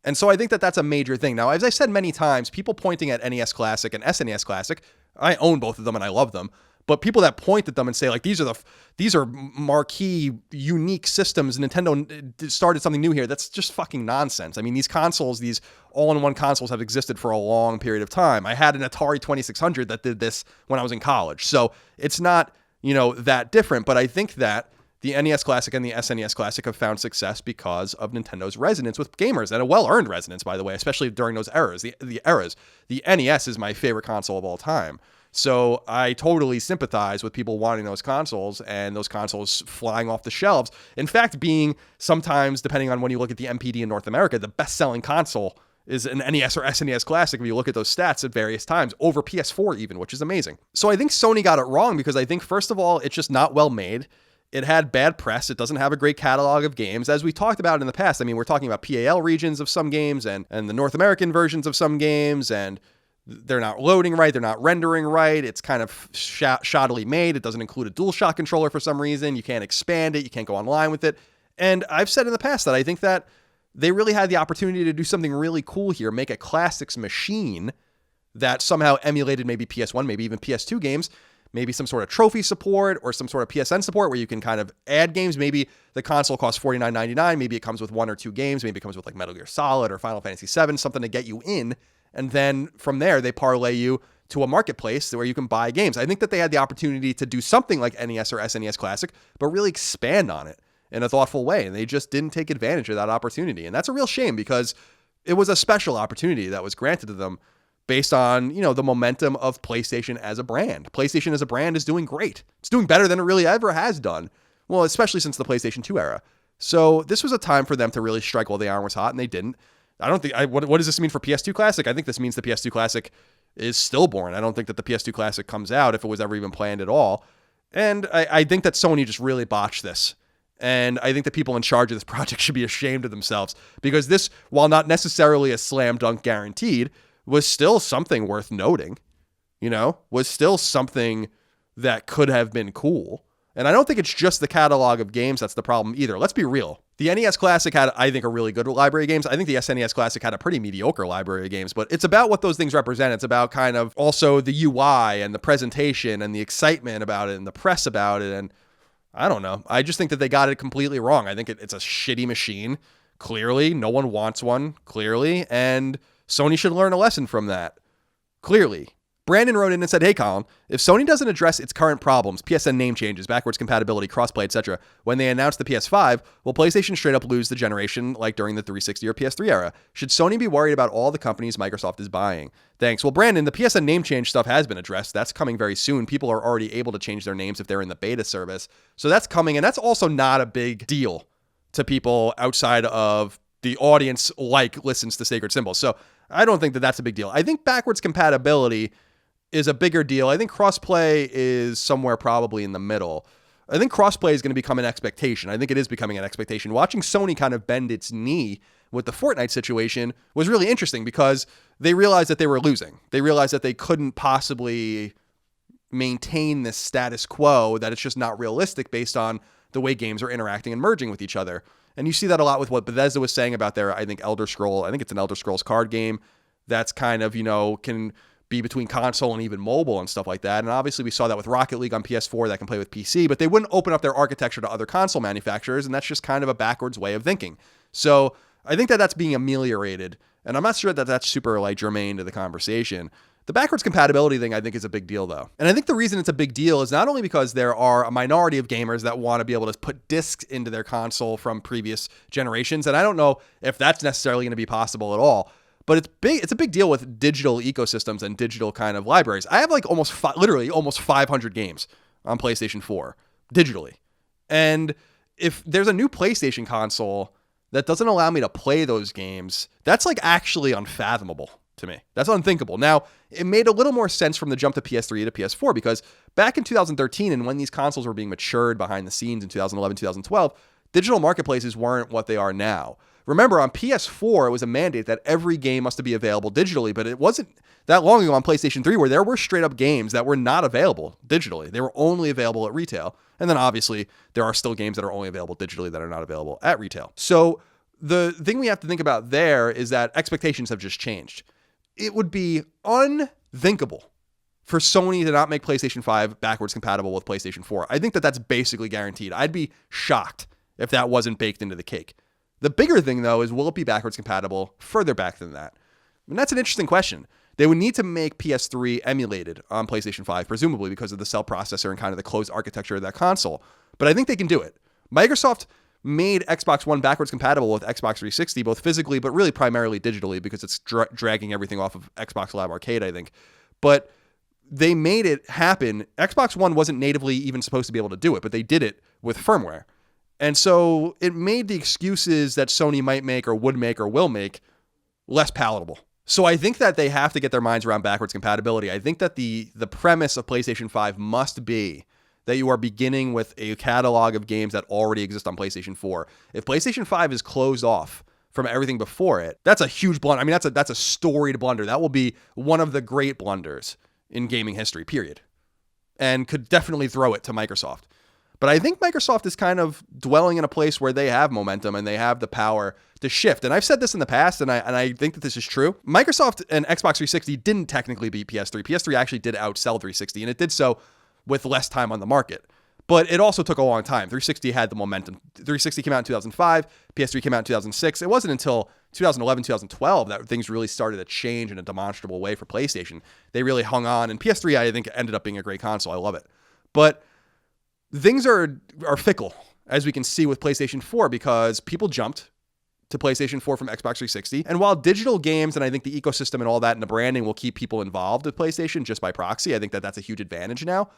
And so I think that that's a major thing. Now, as I said many times, people pointing at NES Classic and SNES Classic, I own both of them and I love them. But people that point at them and say, like, these are marquee, unique systems, Nintendo started something new here, that's just fucking nonsense. I mean, these consoles, these all-in-one consoles have existed for a long period of time. I had an Atari 2600 that did this when I was in college. So it's not, that different. But I think that the NES Classic and the SNES Classic have found success because of Nintendo's resonance with gamers, and a well-earned resonance, by the way, especially during those eras. The NES is my favorite console of all time. So I totally sympathize with people wanting those consoles and those consoles flying off the shelves. In fact, being sometimes, depending on when you look at the MPD in North America, the best-selling console is an NES or SNES Classic if you look at those stats at various times, over PS4 even, which is amazing. So I think Sony got it wrong because I think, first of all, it's just not well made. It had bad press. It doesn't have a great catalog of games. As we talked about in the past, I mean, we're talking about PAL regions of some games and the North American versions of some games, and they're not loading right. They're not rendering right. It's kind of shoddily made. It doesn't include a DualShock controller for some reason. You can't expand it. You can't go online with it. And I've said in the past that I think that they really had the opportunity to do something really cool here, make a classics machine that somehow emulated maybe PS1, maybe even PS2 games, maybe some sort of trophy support or some sort of PSN support where you can kind of add games. Maybe the console costs $49.99. Maybe it comes with 1 or 2 games. Maybe it comes with like Metal Gear Solid or Final Fantasy VII, something to get you in. And then from there, they parlay you to a marketplace where you can buy games. I think that they had the opportunity to do something like NES or SNES Classic, but really expand on it in a thoughtful way. And they just didn't take advantage of that opportunity. And that's a real shame because it was a special opportunity that was granted to them based on, the momentum of PlayStation as a brand. PlayStation as a brand is doing great. It's doing better than it really ever has done. Well, especially since the PlayStation 2 era. So this was a time for them to really strike while the iron was hot, and they didn't. I don't think, what does this mean for PS2 Classic? I think this means the PS2 Classic is stillborn. I don't think that the PS2 Classic comes out if it was ever even planned at all. And I think that Sony just really botched this. And I think the people in charge of this project should be ashamed of themselves because this, while not necessarily a slam dunk guaranteed, was still something worth noting, was still something that could have been cool. And I don't think it's just the catalog of games that's the problem either. Let's be real. The NES Classic had, I think, a really good library of games. I think the SNES Classic had a pretty mediocre library of games, but it's about what those things represent. It's about kind of also the UI and the presentation and the excitement about it and the press about it. And I don't know. I just think that they got it completely wrong. I think it's a shitty machine. Clearly, no one wants one, clearly. And Sony should learn a lesson from that. Clearly. Brandon wrote in and said, "Hey, Colin, if Sony doesn't address its current problems, PSN name changes, backwards compatibility, crossplay, etc., when they announce the PS5, will PlayStation straight up lose the generation like during the 360 or PS3 era? Should Sony be worried about all the companies Microsoft is buying? Thanks." Well, Brandon, the PSN name change stuff has been addressed. That's coming very soon. People are already able to change their names if they're in the beta service. So that's coming, and that's also not a big deal to people outside of the audience listens to Sacred Symbols. So I don't think that that's a big deal. I think backwards compatibility is a bigger deal. I think crossplay is somewhere probably in the middle. I think crossplay is going to become an expectation. I think it is becoming an expectation. Watching Sony kind of bend its knee with the Fortnite situation was really interesting because they realized that they were losing. They realized that they couldn't possibly maintain this status quo, that it's just not realistic based on the way games are interacting and merging with each other. And you see that a lot with what Bethesda was saying about their, I think it's an Elder Scrolls card game that's kind of, can be between console and even mobile and stuff like that. And obviously we saw that with Rocket League on PS4 that can play with PC, but they wouldn't open up their architecture to other console manufacturers, and that's just kind of a backwards way of thinking. So I think that that's being ameliorated, and I'm not sure that that's super germane to the conversation. The backwards compatibility thing, I think, is a big deal, though. And I think the reason it's a big deal is not only because there are a minority of gamers that want to be able to put discs into their console from previous generations, and I don't know if that's necessarily going to be possible at all, but it's a big deal with digital ecosystems and digital kind of libraries. I have literally almost 500 games on PlayStation 4 digitally. And if there's a new PlayStation console that doesn't allow me to play those games, that's actually unfathomable to me. That's unthinkable. Now, it made a little more sense from the jump to PS3 to PS4 because back in 2013 and when these consoles were being matured behind the scenes in 2011, 2012, digital marketplaces weren't what they are now. Remember, on PS4, it was a mandate that every game must be available digitally, but it wasn't that long ago on PlayStation 3 where there were straight up games that were not available digitally. They were only available at retail. And then obviously, there are still games that are only available digitally that are not available at retail. So the thing we have to think about there is that expectations have just changed. It would be unthinkable for Sony to not make PlayStation 5 backwards compatible with PlayStation 4. I think that that's basically guaranteed. I'd be shocked if that wasn't baked into the cake. The bigger thing, though, is will it be backwards compatible further back than that? And that's an interesting question. They would need to make PS3 emulated on PlayStation 5, presumably because of the cell processor and kind of the closed architecture of that console. But I think they can do it. Microsoft made Xbox One backwards compatible with Xbox 360, both physically, but really primarily digitally because it's dragging everything off of Xbox Live Arcade, I think. But they made it happen. Xbox One wasn't natively even supposed to be able to do it, but they did it with firmware. And so it made the excuses that Sony might make or would make or will make less palatable. So I think that they have to get their minds around backwards compatibility. I think that the premise of PlayStation 5 must be that you are beginning with a catalog of games that already exist on PlayStation 4. If PlayStation 5 is closed off from everything before it, that's a huge blunder. I mean, that's a storied blunder. That will be one of the great blunders in gaming history, period. And could definitely throw it to Microsoft. But I think Microsoft is kind of dwelling in a place where they have momentum and they have the power to shift. And I've said this in the past, and I think that this is true. Microsoft and Xbox 360 didn't technically beat PS3. PS3 actually did outsell 360, and it did so with less time on the market. But it also took a long time. 360 had the momentum. 360 came out in 2005. PS3 came out in 2006. It wasn't until 2011, 2012 that things really started to change in a demonstrable way for PlayStation. They really hung on. And PS3, I think, ended up being a great console. I love it. But things are fickle, as we can see with PlayStation 4, because people jumped to PlayStation 4 from Xbox 360. And while digital games and I think the ecosystem and all that and the branding will keep people involved with PlayStation just by proxy, I think that that's a huge advantage now.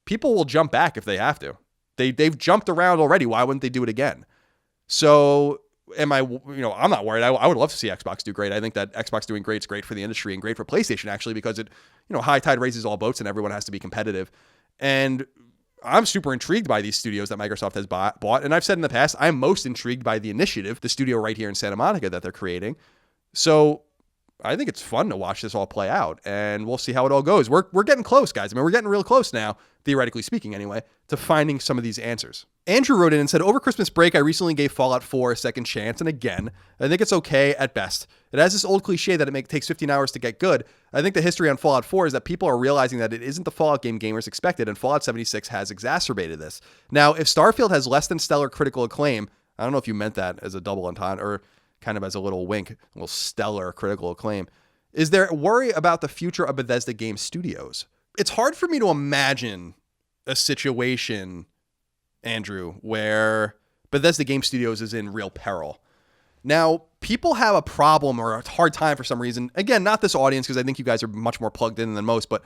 People will jump back if they have to. They've jumped around already. Why wouldn't they do it again? So I'm not worried. I would love to see Xbox do great. I think that Xbox doing great is great for the industry and great for PlayStation, actually, because it, high tide raises all boats and everyone has to be competitive. And I'm super intrigued by these studios that Microsoft has bought. And I've said in the past, I'm most intrigued by the Initiative, the studio right here in Santa Monica that they're creating. So I think it's fun to watch this all play out, and we'll see how it all goes. We're getting close, guys. I mean, we're getting real close now, theoretically speaking anyway, to finding some of these answers. Andrew wrote in and said, over Christmas break, I recently gave Fallout 4 a second chance, and again, I think it's okay at best. It has this old cliche that it takes 15 hours to get good. I think the history on Fallout 4 is that people are realizing that it isn't the Fallout game gamers expected, and Fallout 76 has exacerbated this. Now, if Starfield has less than stellar critical acclaim, I don't know if you meant that as a double entendre or kind of as a little wink, a little stellar critical acclaim. Is there worry about the future of Bethesda Game Studios? It's hard for me to imagine a situation, Andrew, where Bethesda Game Studios is in real peril. Now, people have a problem or a hard time for some reason. Again, not this audience, because I think you guys are much more plugged in than most, but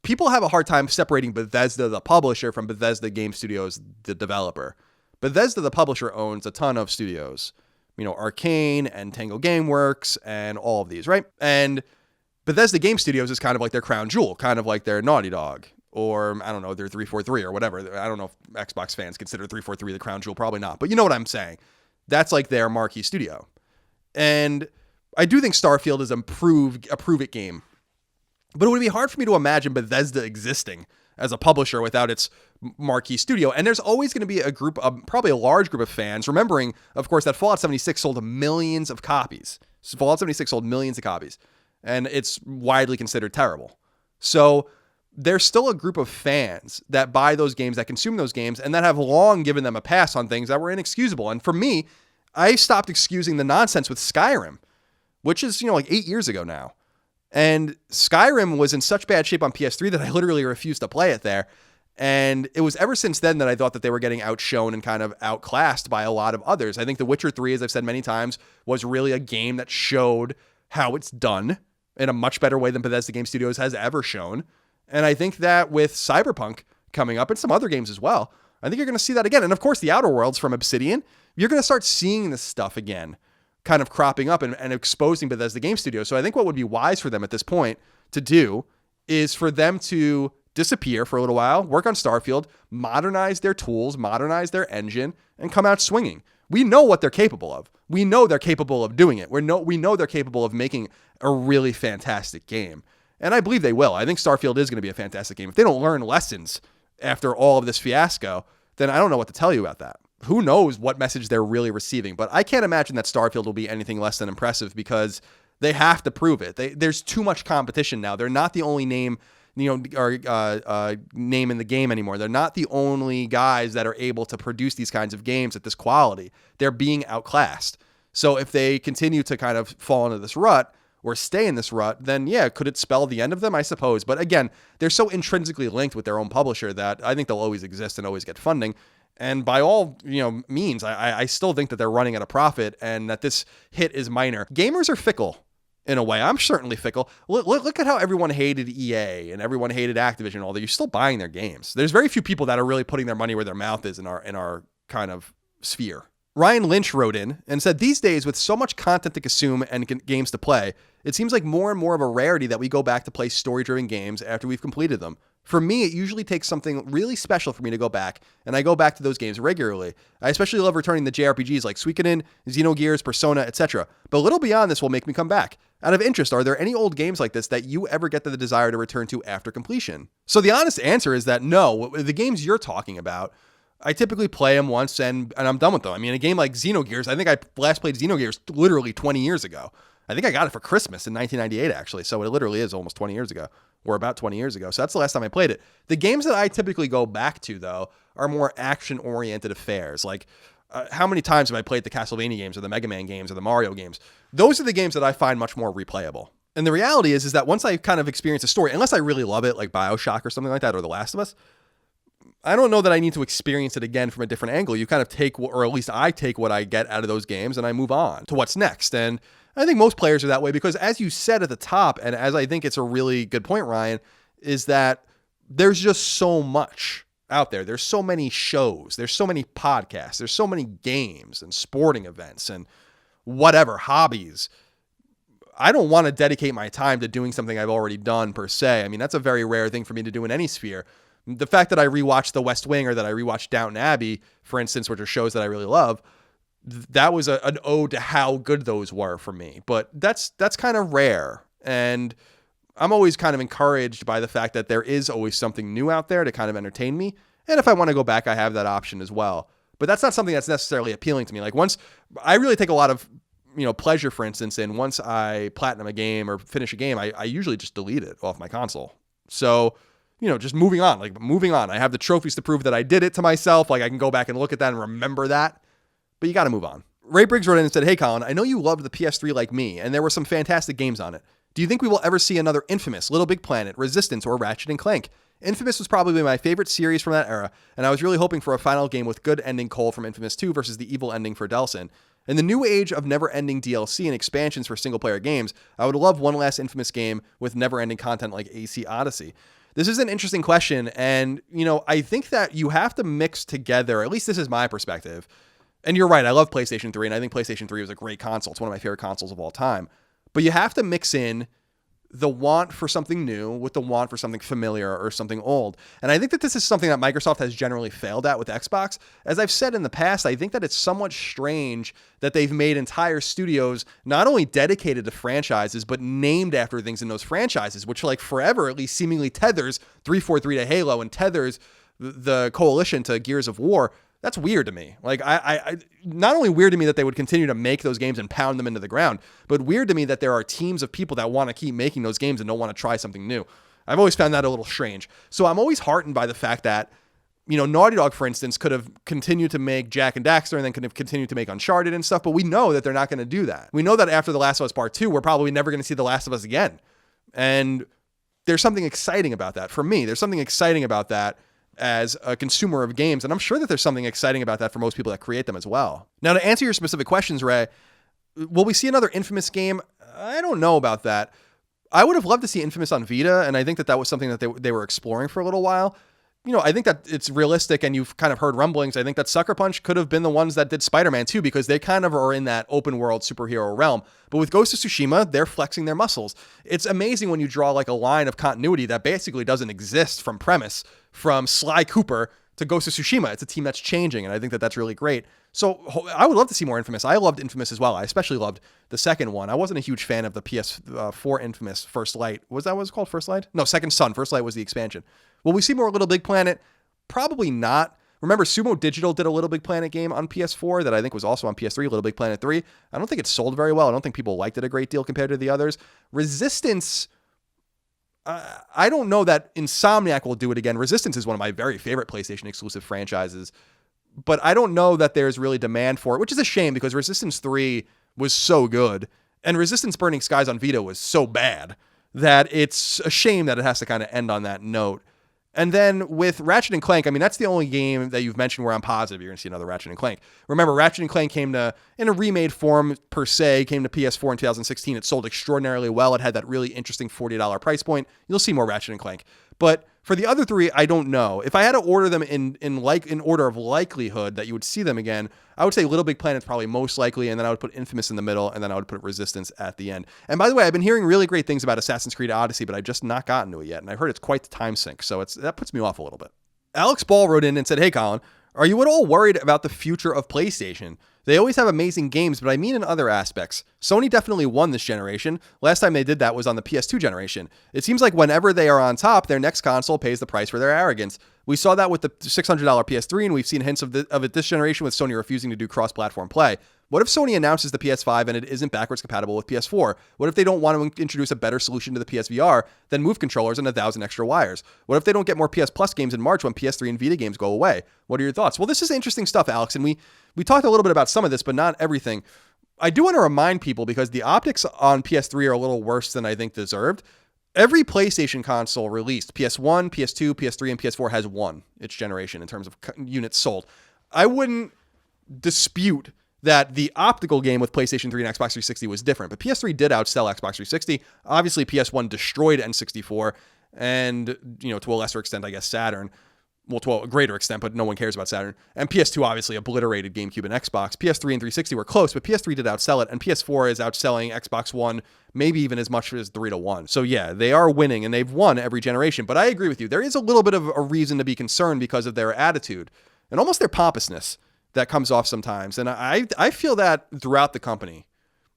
people have a hard time separating Bethesda, the publisher, from Bethesda Game Studios, the developer. Bethesda, the publisher, owns a ton of studios. Arcane and Tango Gameworks and all of these, right? And Bethesda Game Studios is kind of like their crown jewel, kind of like their Naughty Dog or I don't know, they're 343 or whatever. I don't know if Xbox fans consider 343 the crown jewel. Probably not. But you know what I'm saying. That's like their marquee studio. And I do think Starfield is a prove-it game. But it would be hard for me to imagine Bethesda existing as a publisher without its marquee studio. And there's always going to be a group of, probably a large group of fans, remembering, of course, that Fallout 76 sold millions of copies. So Fallout 76 sold millions of copies. And it's widely considered terrible. So there's still a group of fans that buy those games, that consume those games, and that have long given them a pass on things that were inexcusable. And for me, I stopped excusing the nonsense with Skyrim, which is, like 8 years ago now. And Skyrim was in such bad shape on PS3 that I literally refused to play it there. And it was ever since then that I thought that they were getting outshone and kind of outclassed by a lot of others. I think The Witcher 3, as I've said many times, was really a game that showed how it's done in a much better way than Bethesda Game Studios has ever shown. And I think that with Cyberpunk coming up and some other games as well, I think you're going to see that again. And of course, the Outer Worlds from Obsidian, you're going to start seeing this stuff again, kind of cropping up and exposing Bethesda Game Studios. So I think what would be wise for them at this point to do is for them to disappear for a little while, work on Starfield, modernize their tools, modernize their engine, and come out swinging. We know what they're capable of. We know they're capable of doing it. We know they're capable of making a really fantastic game. And I believe they will. I think Starfield is going to be a fantastic game. If they don't learn lessons after all of this fiasco, then I don't know what to tell you about that. Who knows what message they're really receiving, but I can't imagine that Starfield will be anything less than impressive because they have to prove it. There's too much competition now. They're not the only name, or name in the game anymore. They're not the only guys that are able to produce these kinds of games at this quality. They're being outclassed. So if they continue to kind of fall into this rut or stay in this rut, then yeah, could it spell the end of them? I suppose. But again, they're so intrinsically linked with their own publisher that I think they'll always exist and always get funding. And by all means, I still think that they're running at a profit and that this hit is minor. Gamers are fickle in a way. I'm certainly fickle. Look at how everyone hated EA and everyone hated Activision and all that. You're still buying their games. There's very few people that are really putting their money where their mouth is in our kind of sphere. Ryan Lynch wrote in and said, these days with so much content to consume and games to play, it seems like more and more of a rarity that we go back to play story-driven games after we've completed them. For me, it usually takes something really special for me to go back, and I go back to those games regularly. I especially love returning to JRPGs like Suikoden, Xenogears, Persona, etc. But a little beyond this will make me come back. Out of interest, are there any old games like this that you ever get the desire to return to after completion? So the honest answer is that no. The games you're talking about, I typically play them once and I'm done with them. I mean, a game like Xenogears, I think I last played Xenogears literally 20 years ago. I think I got it for Christmas in 1998, actually. So it literally is almost 20 years ago, or about 20 years ago. So that's the last time I played it. The games that I typically go back to, though, are more action-oriented affairs. Like, how many times have I played the Castlevania games or the Mega Man games or the Mario games? Those are the games that I find much more replayable. And the reality is that once I kind of experience a story, unless I really love it, like BioShock or something like that, or The Last of Us, I don't know that I need to experience it again from a different angle. You kind of take, or at least I take what I get out of those games and I move on to what's next. And I think most players are that way because, as you said at the top, and as I think it's a really good point, Ryan, is that there's just so much out there. There's so many shows. There's so many podcasts. There's so many games and sporting events and whatever, hobbies. I don't want to dedicate my time to doing something I've already done per se. I mean, that's a very rare thing for me to do in any sphere. The fact that I rewatched The West Wing or that I rewatched Downton Abbey, for instance, which are shows that I really love, that was an ode to how good those were for me. But that's kind of rare. And I'm always kind of encouraged by the fact that there is always something new out there to kind of entertain me. And if I want to go back, I have that option as well. But that's not something that's necessarily appealing to me. Like once I really take a lot of, pleasure, for instance, in once I platinum a game or finish a game, I usually just delete it off my console. So, just moving on. I have the trophies to prove that I did it to myself. Like I can go back and look at that and remember that. But you got to move on. Ray Briggs wrote in and said, hey, Colin, I know you loved the PS3 like me, and there were some fantastic games on it. Do you think we will ever see another Infamous, Little Big Planet, Resistance, or Ratchet & Clank? Infamous was probably my favorite series from that era, and I was really hoping for a final game with good ending Cole from Infamous 2 versus the evil ending for Delsin. In the new age of never-ending DLC and expansions for single-player games, I would love one last Infamous game with never-ending content like AC Odyssey. This is an interesting question, and, I think that you have to mix together, at least this is my perspective. And you're right, I love PlayStation 3, and I think PlayStation 3 was a great console. It's one of my favorite consoles of all time. But you have to mix in the want for something new with the want for something familiar or something old. And I think that this is something that Microsoft has generally failed at with Xbox. As I've said in the past, I think that it's somewhat strange that they've made entire studios not only dedicated to franchises, but named after things in those franchises, which like forever at least seemingly tethers 343 to Halo and tethers the Coalition to Gears of War. That's weird to me. Like, I not only weird to me that they would continue to make those games and pound them into the ground, but weird to me that there are teams of people that want to keep making those games and don't want to try something new. I've always found that a little strange. So I'm always heartened by the fact that, Naughty Dog, for instance, could have continued to make Jak and Daxter and then could have continued to make Uncharted and stuff, but we know that they're not going to do that. We know that after The Last of Us Part 2, we're probably never going to see The Last of Us again. And there's something exciting about that. For me, there's something exciting about that as a consumer of games. And I'm sure that there's something exciting about that for most people that create them as well. Now, to answer your specific questions, Ray, will we see another Infamous game? I don't know about that. I would have loved to see Infamous on Vita, and I think that was something that they were exploring for a little while. I think that it's realistic, and you've kind of heard rumblings. I think that Sucker Punch could have been the ones that did Spider-Man 2, because they kind of are in that open world superhero realm. But with Ghost of Tsushima, they're flexing their muscles. It's amazing when you draw like a line of continuity that basically doesn't exist from premise, from Sly Cooper to Ghost of Tsushima. It's a team that's changing, and I think that that's really great. So I would love to see more Infamous. I loved Infamous as well. I especially loved the second one. I wasn't a huge fan of the PS4 Infamous First Light. Was that what it was called? First Light? No, Second Son. First Light was the expansion. Will we see more Little Big Planet? Probably not. Remember, Sumo Digital did a Little Big Planet game on PS4 that I think was also on PS3, Little Big Planet 3. I don't think it sold very well. I don't think people liked it a great deal compared to the others. Resistance, I don't know that Insomniac will do it again. Resistance is one of my very favorite PlayStation exclusive franchises, but I don't know that there's really demand for it, which is a shame because Resistance 3 was so good and Resistance Burning Skies on Vita was so bad that it's a shame that it has to kind of end on that note. And then with Ratchet & Clank, I mean, that's the only game that you've mentioned where I'm positive you're going to see another Ratchet & Clank. Remember, Ratchet & Clank came to, in a remade form per se, came to PS4 in 2016. It sold extraordinarily well. It had that really interesting $40 price point. You'll see more Ratchet & Clank. But for the other three, I don't know. If I had to order them in order of likelihood that you would see them again, I would say Little Big Planet's probably most likely, and then I would put Infamous in the middle, and then I would put Resistance at the end. And by the way, I've been hearing really great things about Assassin's Creed Odyssey, but I've just not gotten to it yet, and I've heard it's quite the time sink, so that puts me off a little bit. Alex Ball wrote in and said, "Hey Colin, are you at all worried about the future of PlayStation? They always have amazing games, but I mean in other aspects. Sony definitely won this generation. Last time they did that was on the PS2 generation. It seems like whenever they are on top, their next console pays the price for their arrogance. We saw that with the $600 PS3, and we've seen hints of it this generation with Sony refusing to do cross-platform play. What if Sony announces the PS5 and it isn't backwards compatible with PS4? What if they don't want to introduce a better solution to the PSVR than Move controllers and 1,000 extra wires? What if they don't get more PS Plus games in March when PS3 and Vita games go away? What are your thoughts?" Well, this is interesting stuff, Alex, and we talked a little bit about some of this, but not everything. I do want to remind people, because the optics on PS3 are a little worse than I think deserved. Every PlayStation console released, PS1, PS2, PS3, and PS4 has won its generation in terms of units sold. I wouldn't dispute that the optical game with PlayStation 3 and Xbox 360 was different, but PS3 did outsell Xbox 360. Obviously, PS1 destroyed N64, and, to a lesser extent, I guess, Saturn. Well, to a greater extent, but no one cares about Saturn. And PS2 obviously obliterated GameCube and Xbox. PS3 and 360 were close, but PS3 did outsell it, and PS4 is outselling Xbox One maybe even as much as 3-1. So yeah, they are winning, and they've won every generation. But I agree with you. There is a little bit of a reason to be concerned because of their attitude and almost their pompousness that comes off sometimes. And I feel that throughout the company.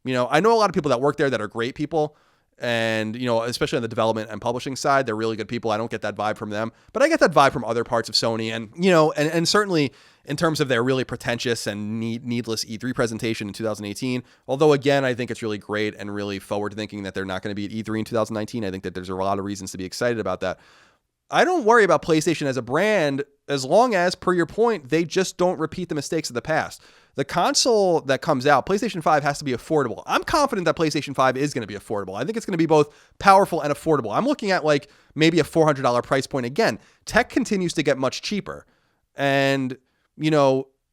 I know a lot of people that work there that are great people. And, especially on the development and publishing side, they're really good people. I don't get that vibe from them, but I get that vibe from other parts of Sony. And, and certainly in terms of their really pretentious and needless E3 presentation in 2018. Although, again, I think it's really great and really forward thinking that they're not going to be at E3 in 2019. I think that there's a lot of reasons to be excited about that. I don't worry about PlayStation as a brand as long as, per your point, they just don't repeat the mistakes of the past. The console that comes out, PlayStation 5, has to be affordable. I'm confident that PlayStation 5 is going to be affordable. I think it's going to be both powerful and affordable. I'm looking at like maybe a $400 price point. Again, tech continues to get much cheaper. And,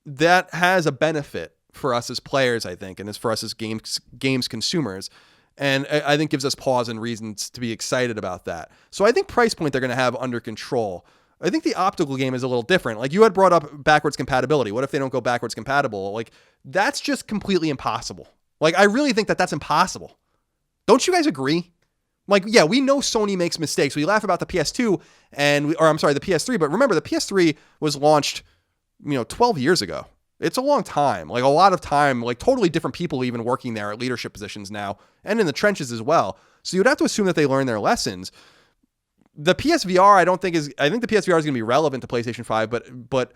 that has a benefit for us as players, I think, and as for us as games consumers. And I think gives us pause and reasons to be excited about that. So I think price point they're going to have under control. I think the optical game is a little different. Like you had brought up backwards compatibility. What if they don't go backwards compatible? Like that's just completely impossible. Like I really think that that's impossible. Don't you guys agree? Like, yeah, we know Sony makes mistakes. We laugh about the PS2 the PS3, but remember the PS3 was launched, 12 years ago. It's a long time, like a lot of time, like totally different people even working there at leadership positions now and in the trenches as well. So you'd have to assume that they learn their lessons. The PSVR, I think the PSVR is going to be relevant to PlayStation 5, but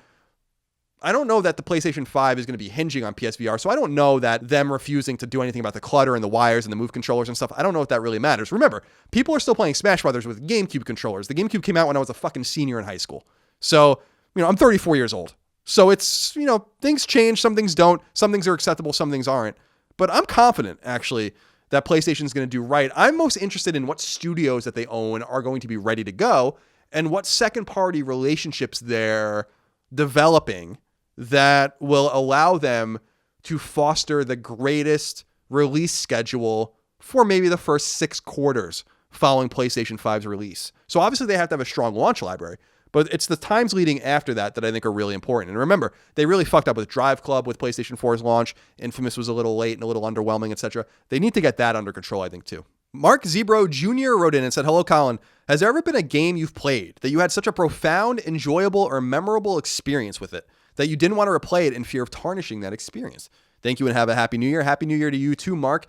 I don't know that the PlayStation 5 is going to be hinging on PSVR. So I don't know that them refusing to do anything about the clutter and the wires and the move controllers and stuff, I don't know if that really matters. Remember, people are still playing Smash Brothers with GameCube controllers. The GameCube came out when I was a fucking senior in high school. So, I'm 34 years old. So it's, things change, some things don't, some things are acceptable, some things aren't. But I'm confident, actually, that PlayStation is going to do right. I'm most interested in what studios that they own are going to be ready to go and what second-party relationships they're developing that will allow them to foster the greatest release schedule for maybe the first 6 quarters following PlayStation 5's release. So obviously they have to have a strong launch library, but it's the times leading after that I think are really important. And remember, they really fucked up with Drive Club with PlayStation 4's launch. Infamous was a little late and a little underwhelming, etc. They need to get that under control, I think, too. Mark Zebro Jr. wrote in and said, "Hello, Colin. Has there ever been a game you've played that you had such a profound, enjoyable, or memorable experience with it that you didn't want to replay it in fear of tarnishing that experience? Thank you and have a Happy New Year." Happy New Year to you too, Mark.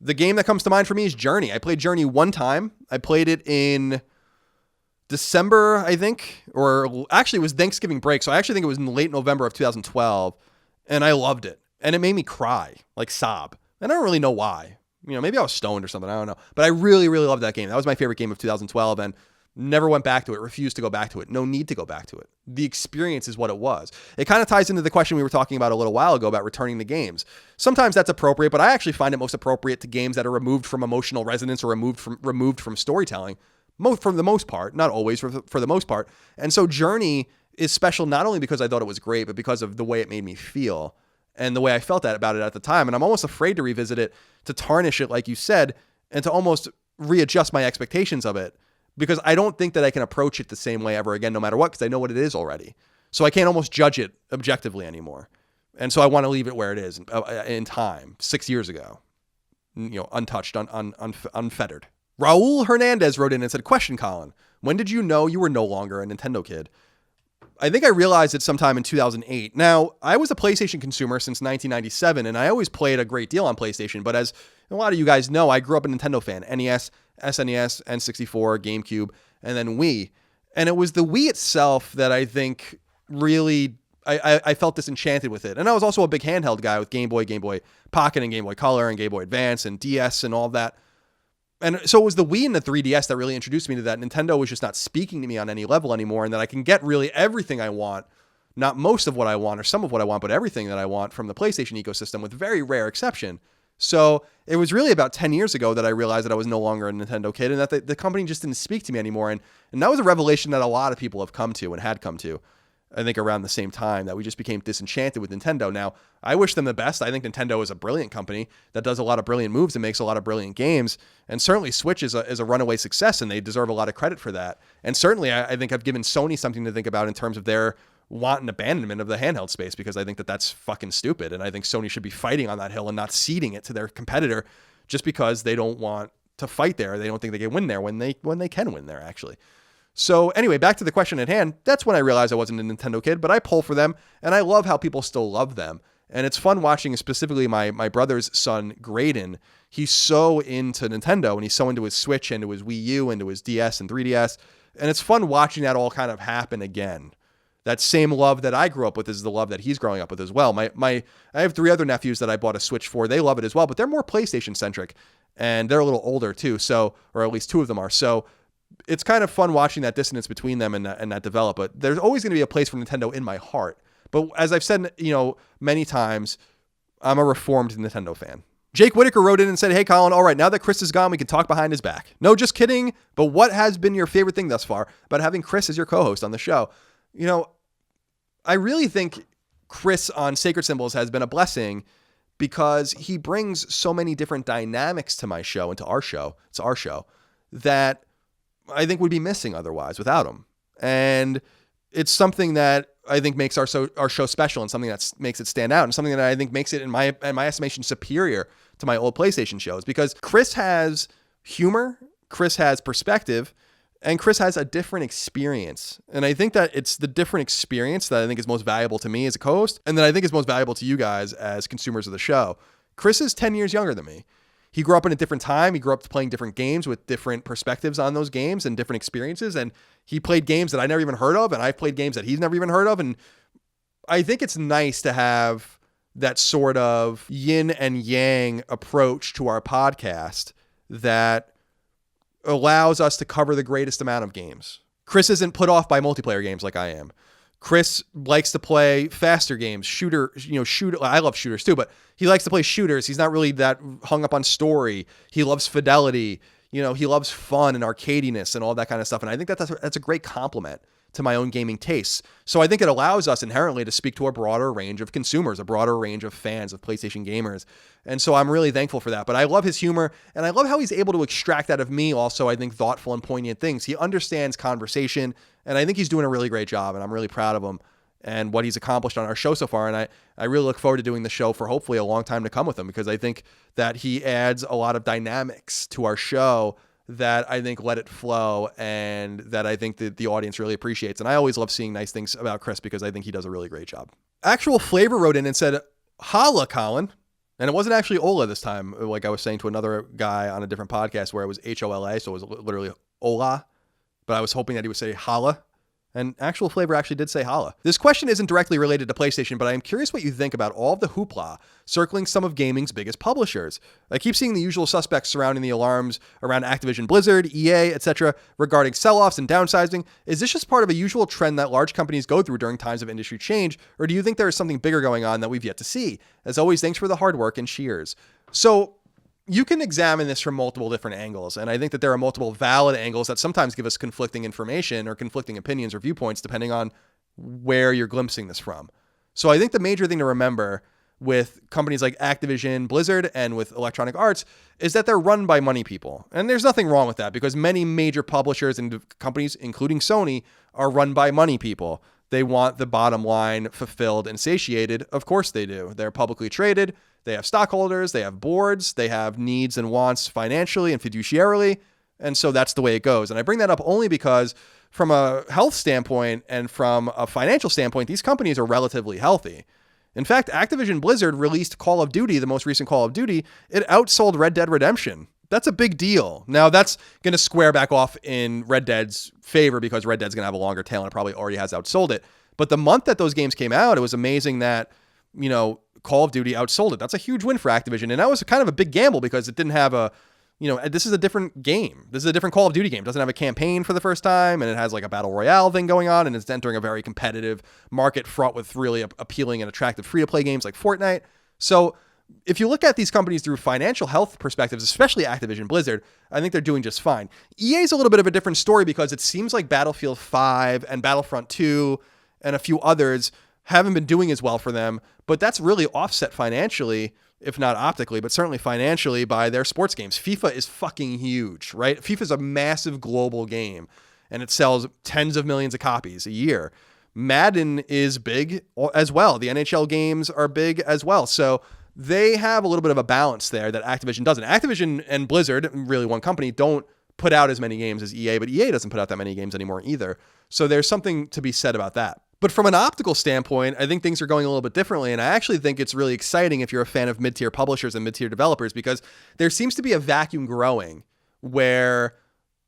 The game that comes to mind for me is Journey. I played Journey one time. I played it in December, I think, or actually it was Thanksgiving break. So I actually think it was in late November of 2012, and I loved it. And it made me cry, like sob. And I don't really know why. Maybe I was stoned or something. I don't know. But I really, really loved that game. That was my favorite game of 2012 and never went back to it, refused to go back to it. No need to go back to it. The experience is what it was. It kind of ties into the question we were talking about a little while ago about returning to games. Sometimes that's appropriate, but I actually find it most appropriate to games that are removed from emotional resonance or removed from storytelling. For the most part, not always, for the most part. And so Journey is special not only because I thought it was great, but because of the way it made me feel and the way I felt about it at the time. And I'm almost afraid to revisit it, to tarnish it, like you said, and to almost readjust my expectations of it, because I don't think that I can approach it the same way ever again, no matter what, because I know what it is already. So I can't almost judge it objectively anymore. And so I want to leave it where it is in time, 6 years ago, untouched, unfettered. Raul Hernandez wrote in and said, "Question, Colin. When did you know you were no longer a Nintendo kid?" I think I realized it sometime in 2008. Now, I was a PlayStation consumer since 1997, and I always played a great deal on PlayStation. But as a lot of you guys know, I grew up a Nintendo fan. NES, SNES, N64, GameCube, and then Wii. And it was the Wii itself that I think really, I felt disenchanted with it. And I was also a big handheld guy with Game Boy Pocket, and Game Boy Color, and Game Boy Advance, and DS, and all that. And so it was the Wii and the 3DS that really introduced me to that. Nintendo was just not speaking to me on any level anymore, and that I can get really everything I want, not most of what I want or some of what I want, but everything that I want from the PlayStation ecosystem with very rare exception. So it was really about 10 years ago that I realized that I was no longer a Nintendo kid and that the company just didn't speak to me anymore. And that was a revelation that a lot of people have come to and had come to, I think, around the same time, that we just became disenchanted with Nintendo. Now, I wish them the best. I think Nintendo is a brilliant company that does a lot of brilliant moves and makes a lot of brilliant games. And certainly Switch is a runaway success, and they deserve a lot of credit for that. And certainly I think I've given Sony something to think about in terms of their wanton abandonment of the handheld space, because I think that that's fucking stupid. And I think Sony should be fighting on that hill and not ceding it to their competitor just because they don't want to fight there. They don't think they can win there when they can win there, actually. So anyway, back to the question at hand. That's when I realized I wasn't a Nintendo kid, but I pull for them, and I love how people still love them. And it's fun watching, specifically my brother's son, Graydon. He's so into Nintendo, and he's so into his Switch, into his Wii U, into his DS and 3DS. And it's fun watching that all kind of happen again. That same love that I grew up with is the love that he's growing up with as well. I have 3 other nephews that I bought a Switch for. They love it as well, but they're more PlayStation centric, and they're a little older too. So, or at least 2 of them are. So it's kind of fun watching that dissonance between them and that develop. But there's always going to be a place for Nintendo in my heart. But as I've said, many times, I'm a reformed Nintendo fan. Jake Whitaker wrote in and said, "Hey, Colin, all right, now that Chris is gone, we can talk behind his back." No, just kidding. But what has been your favorite thing thus far about having Chris as your co-host on the show? I really think Chris on Sacred Symbols has been a blessing because he brings so many different dynamics to my show and to our show. It's our show that I think would be missing otherwise without him. And it's something that I think makes our show special, and something that makes it stand out, and something that I think makes it, in my estimation, superior to my old PlayStation shows, because Chris has humor. Chris has perspective and Chris has a different experience. And I think that it's the different experience that I think is most valuable to me as a co-host, and that I think is most valuable to you guys as consumers of the show. Chris is 10 years younger than me. He grew up in a different time. He grew up playing different games with different perspectives on those games and different experiences. And he played games that I never even heard of. And I've played games that he's never even heard of. And I think it's nice to have that sort of yin and yang approach to our podcast that allows us to cover the greatest amount of games. Chris isn't put off by multiplayer games like I am. Chris likes to play faster games, shooter. I love shooters too, but he likes to play shooters. He's not really that hung up on story. He loves fidelity. He loves fun and arcadiness and all that kind of stuff. And I think that's a great compliment to my own gaming tastes. So I think it allows us inherently to speak to a broader range of consumers, a broader range of fans of PlayStation gamers. And so I'm really thankful for that. But I love his humor, and I love how he's able to extract out of me also, I think, thoughtful and poignant things. He understands conversation, and I think he's doing a really great job, and I'm really proud of him and what he's accomplished on our show so far. And I really look forward to doing the show for hopefully a long time to come with him, because I think that he adds a lot of dynamics to our show that I think let it flow, and that I think that the audience really appreciates. And I always love seeing nice things about Chris because I think he does a really great job. Actual Flavor wrote in and said, "Holla, Colin." And it wasn't actually Ola this time, like I was saying to another guy on a different podcast where it was HOLA, so it was literally Ola. But I was hoping that he would say holla. And Actual Flavor actually did say holla. This question isn't directly related to PlayStation, but I am curious what you think about all of the hoopla circling some of gaming's biggest publishers. I keep seeing the usual suspects surrounding the alarms around Activision Blizzard, EA, etc. regarding sell-offs and downsizing. Is this just part of a usual trend that large companies go through during times of industry change, or do you think there is something bigger going on that we've yet to see? As always, thanks for the hard work and cheers. So you can examine this from multiple different angles, and I think that there are multiple valid angles that sometimes give us conflicting information or conflicting opinions or viewpoints depending on where you're glimpsing this from. So I think the major thing to remember with companies like Activision, Blizzard, and with Electronic Arts is that they're run by money people. And there's nothing wrong with that, because many major publishers and companies, including Sony, are run by money people. They want the bottom line fulfilled and satiated. Of course they do. They're publicly traded. They have stockholders, they have boards, they have needs and wants financially and fiduciarily. And so that's the way it goes. And I bring that up only because from a health standpoint and from a financial standpoint, these companies are relatively healthy. In fact, Activision Blizzard released Call of Duty, the most recent Call of Duty. It outsold Red Dead Redemption. That's a big deal. Now, that's going to square back off in Red Dead's favor because Red Dead's going to have a longer tail and it probably already has outsold it. But the month that those games came out, it was amazing that, Call of Duty outsold it. That's a huge win for Activision. And that was kind of a big gamble because it didn't have this is a different game. This is a different Call of Duty game. It doesn't have a campaign for the first time, and it has like a battle royale thing going on, and it's entering a very competitive market fraught with really appealing and attractive free-to-play games like Fortnite. So if you look at these companies through financial health perspectives, especially Activision Blizzard, I think they're doing just fine. EA is a little bit of a different story because it seems like Battlefield 5 and Battlefront 2 and a few others haven't been doing as well for them, but that's really offset financially, if not optically, but certainly financially by their sports games. FIFA is fucking huge, right? FIFA is a massive global game, and it sells tens of millions of copies a year. Madden is big as well. The NHL games are big as well. So they have a little bit of a balance there that Activision doesn't. Activision and Blizzard, really one company, don't put out as many games as EA, but EA doesn't put out that many games anymore either. So there's something to be said about that. But from an optical standpoint, I think things are going a little bit differently. And I actually think it's really exciting if you're a fan of mid-tier publishers and mid-tier developers, because there seems to be a vacuum growing where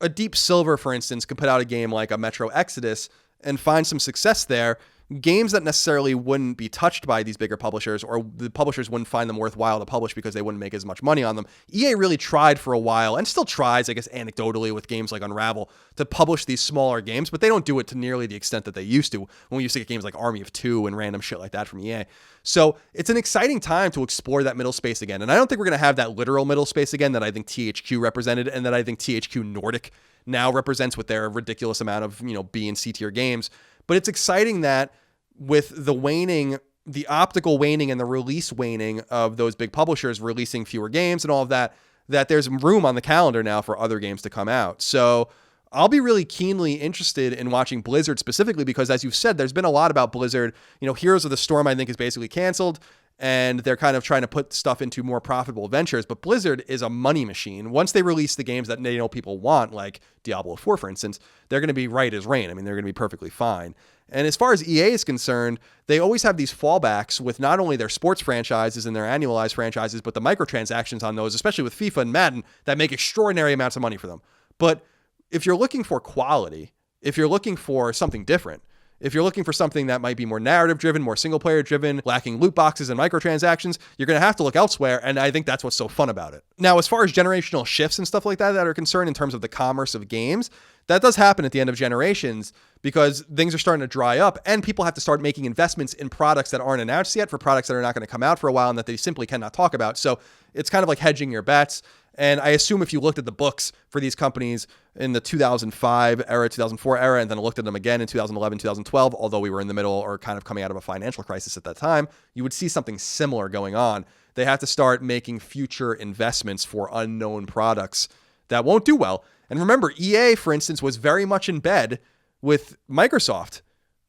a Deep Silver, for instance, could put out a game like a Metro Exodus and find some success there. Games that necessarily wouldn't be touched by these bigger publishers, or the publishers wouldn't find them worthwhile to publish because they wouldn't make as much money on them. EA really tried for a while, and still tries, I guess, anecdotally with games like Unravel, to publish these smaller games, but they don't do it to nearly the extent that they used to when we used to get games like Army of Two and random shit like that from EA. So it's an exciting time to explore that middle space again. And I don't think we're going to have that literal middle space again that I think THQ represented and that I think THQ Nordic now represents with their ridiculous amount of, B and C tier games. But it's exciting that with the optical waning and the release waning of those big publishers releasing fewer games and all of that, that there's room on the calendar now for other games to come out. So I'll be really keenly interested in watching Blizzard specifically because, as you've said, there's been a lot about Blizzard. Heroes of the Storm, I think, is basically canceled. and they're kind of trying to put stuff into more profitable ventures. But Blizzard is a money machine. Once they release the games that they know people want, like Diablo 4, for instance, they're going to be right as rain. I mean, they're going to be perfectly fine. And as far as EA is concerned, they always have these fallbacks with not only their sports franchises and their annualized franchises, but the microtransactions on those, especially with FIFA and Madden, that make extraordinary amounts of money for them. But if you're looking for quality, if you're looking for something different, if you're looking for something that might be more narrative driven, more single player driven, lacking loot boxes and microtransactions, you're going to have to look elsewhere. And I think that's what's so fun about it. Now, as far as generational shifts and stuff like that are concerned in terms of the commerce of games, that does happen at the end of generations because things are starting to dry up and people have to start making investments in products that aren't announced yet, for products that are not going to come out for a while and that they simply cannot talk about. So it's kind of like hedging your bets. And I assume if you looked at the books for these companies in the 2005 era, 2004 era, and then looked at them again in 2011, 2012, although we were in the middle or kind of coming out of a financial crisis at that time, you would see something similar going on. They have to start making future investments for unknown products that won't do well. And remember, EA, for instance, was very much in bed with Microsoft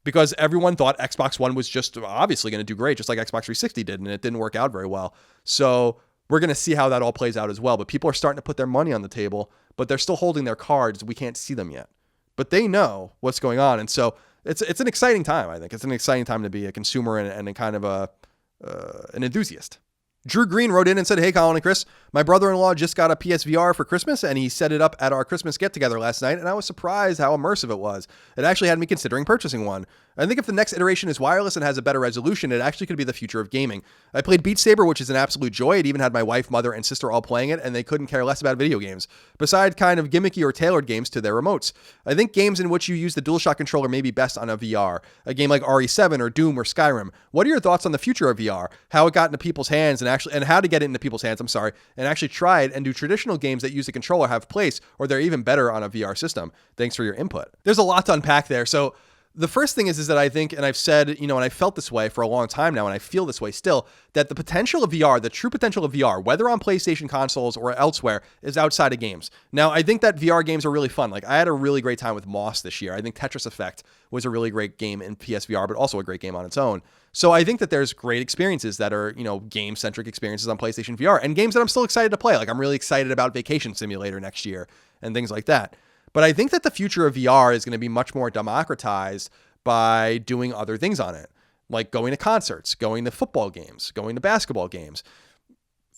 because everyone thought Xbox One was just obviously going to do great, just like Xbox 360 did, and it didn't work out very well. So we're going to see how that all plays out as well. But people are starting to put their money on the table, but they're still holding their cards. We can't see them yet, but they know what's going on. And so it's an exciting time. I think it's an exciting time to be a consumer and a kind of an enthusiast. Drew Green wrote in and said, "Hey, Colin and Chris, my brother-in-law just got a PSVR for Christmas and he set it up at our Christmas get-together last night, and I was surprised how immersive it was. It actually had me considering purchasing one. I think if the next iteration is wireless and has a better resolution, it actually could be the future of gaming. I played Beat Saber, which is an absolute joy. It even had my wife, mother, and sister all playing it, and they couldn't care less about video games, besides kind of gimmicky or tailored games to their remotes. I think games in which you use the DualShock controller may be best on a VR, a game like RE7 or Doom or Skyrim. What are your thoughts on the future of VR, how it got into people's hands and how to get it into people's hands, and actually try it, and do traditional games that use a controller have place, or they're even better on a VR system? Thanks for your input." There's a lot to unpack there. So the first thing is that I think, and I've said, and I felt this way for a long time now, and I feel this way still, that the potential of VR, the true potential of VR, whether on PlayStation consoles or elsewhere, is outside of games. Now, I think that VR games are really fun. Like, I had a really great time with Moss this year. I think Tetris Effect was a really great game in PSVR, but also a great game on its own. So I think that there's great experiences that are, game-centric experiences on PlayStation VR, and games that I'm still excited to play. Like, I'm really excited about Vacation Simulator next year and things like that. But I think that the future of VR is going to be much more democratized by doing other things on it, like going to concerts, going to football games, going to basketball games.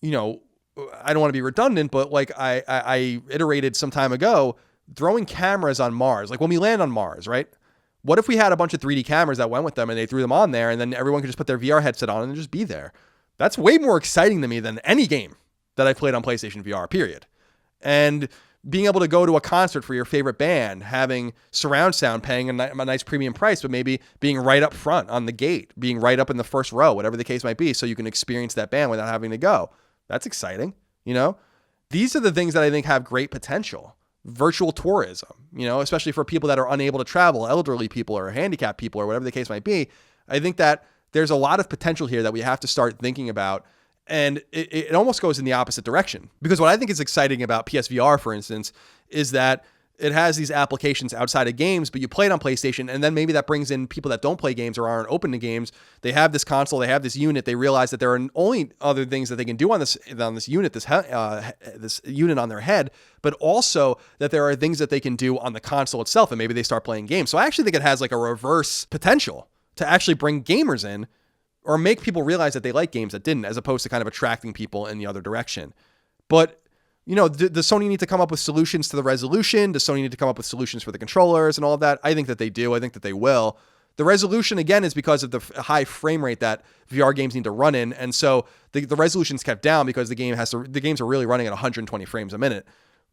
I don't want to be redundant, but like I iterated some time ago, throwing cameras on Mars, like when we land on Mars, right? What if we had a bunch of 3D cameras that went with them and they threw them on there, and then everyone could just put their VR headset on and just be there? That's way more exciting to me than any game that I played on PlayStation VR, period. And being able to go to a concert for your favorite band, having surround sound, paying a nice premium price, but maybe being right up front on the gate, being right up in the first row, whatever the case might be, so you can experience that band without having to go. That's exciting, These are the things that I think have great potential. Virtual tourism, especially for people that are unable to travel, elderly people or handicapped people or whatever the case might be. I think that there's a lot of potential here that we have to start thinking about. And it almost goes in the opposite direction, because what I think is exciting about PSVR, for instance, is that it has these applications outside of games, but you play it on PlayStation, and then maybe that brings in people that don't play games or aren't open to games. They have this console, they have this unit, they realize that there are only other things that they can do on this unit, this unit on their head, but also that there are things that they can do on the console itself, and maybe they start playing games. So I actually think it has like a reverse potential to actually bring gamers in, or make people realize that they like games that didn't, as opposed to kind of attracting people in the other direction. But, does Sony need to come up with solutions to the resolution? Does Sony need to come up with solutions for the controllers and all of that? I think that they do. I think that they will. The resolution, again, is because of the high frame rate that VR games need to run in. And so the resolution's kept down because the games are really running at 120 frames a minute,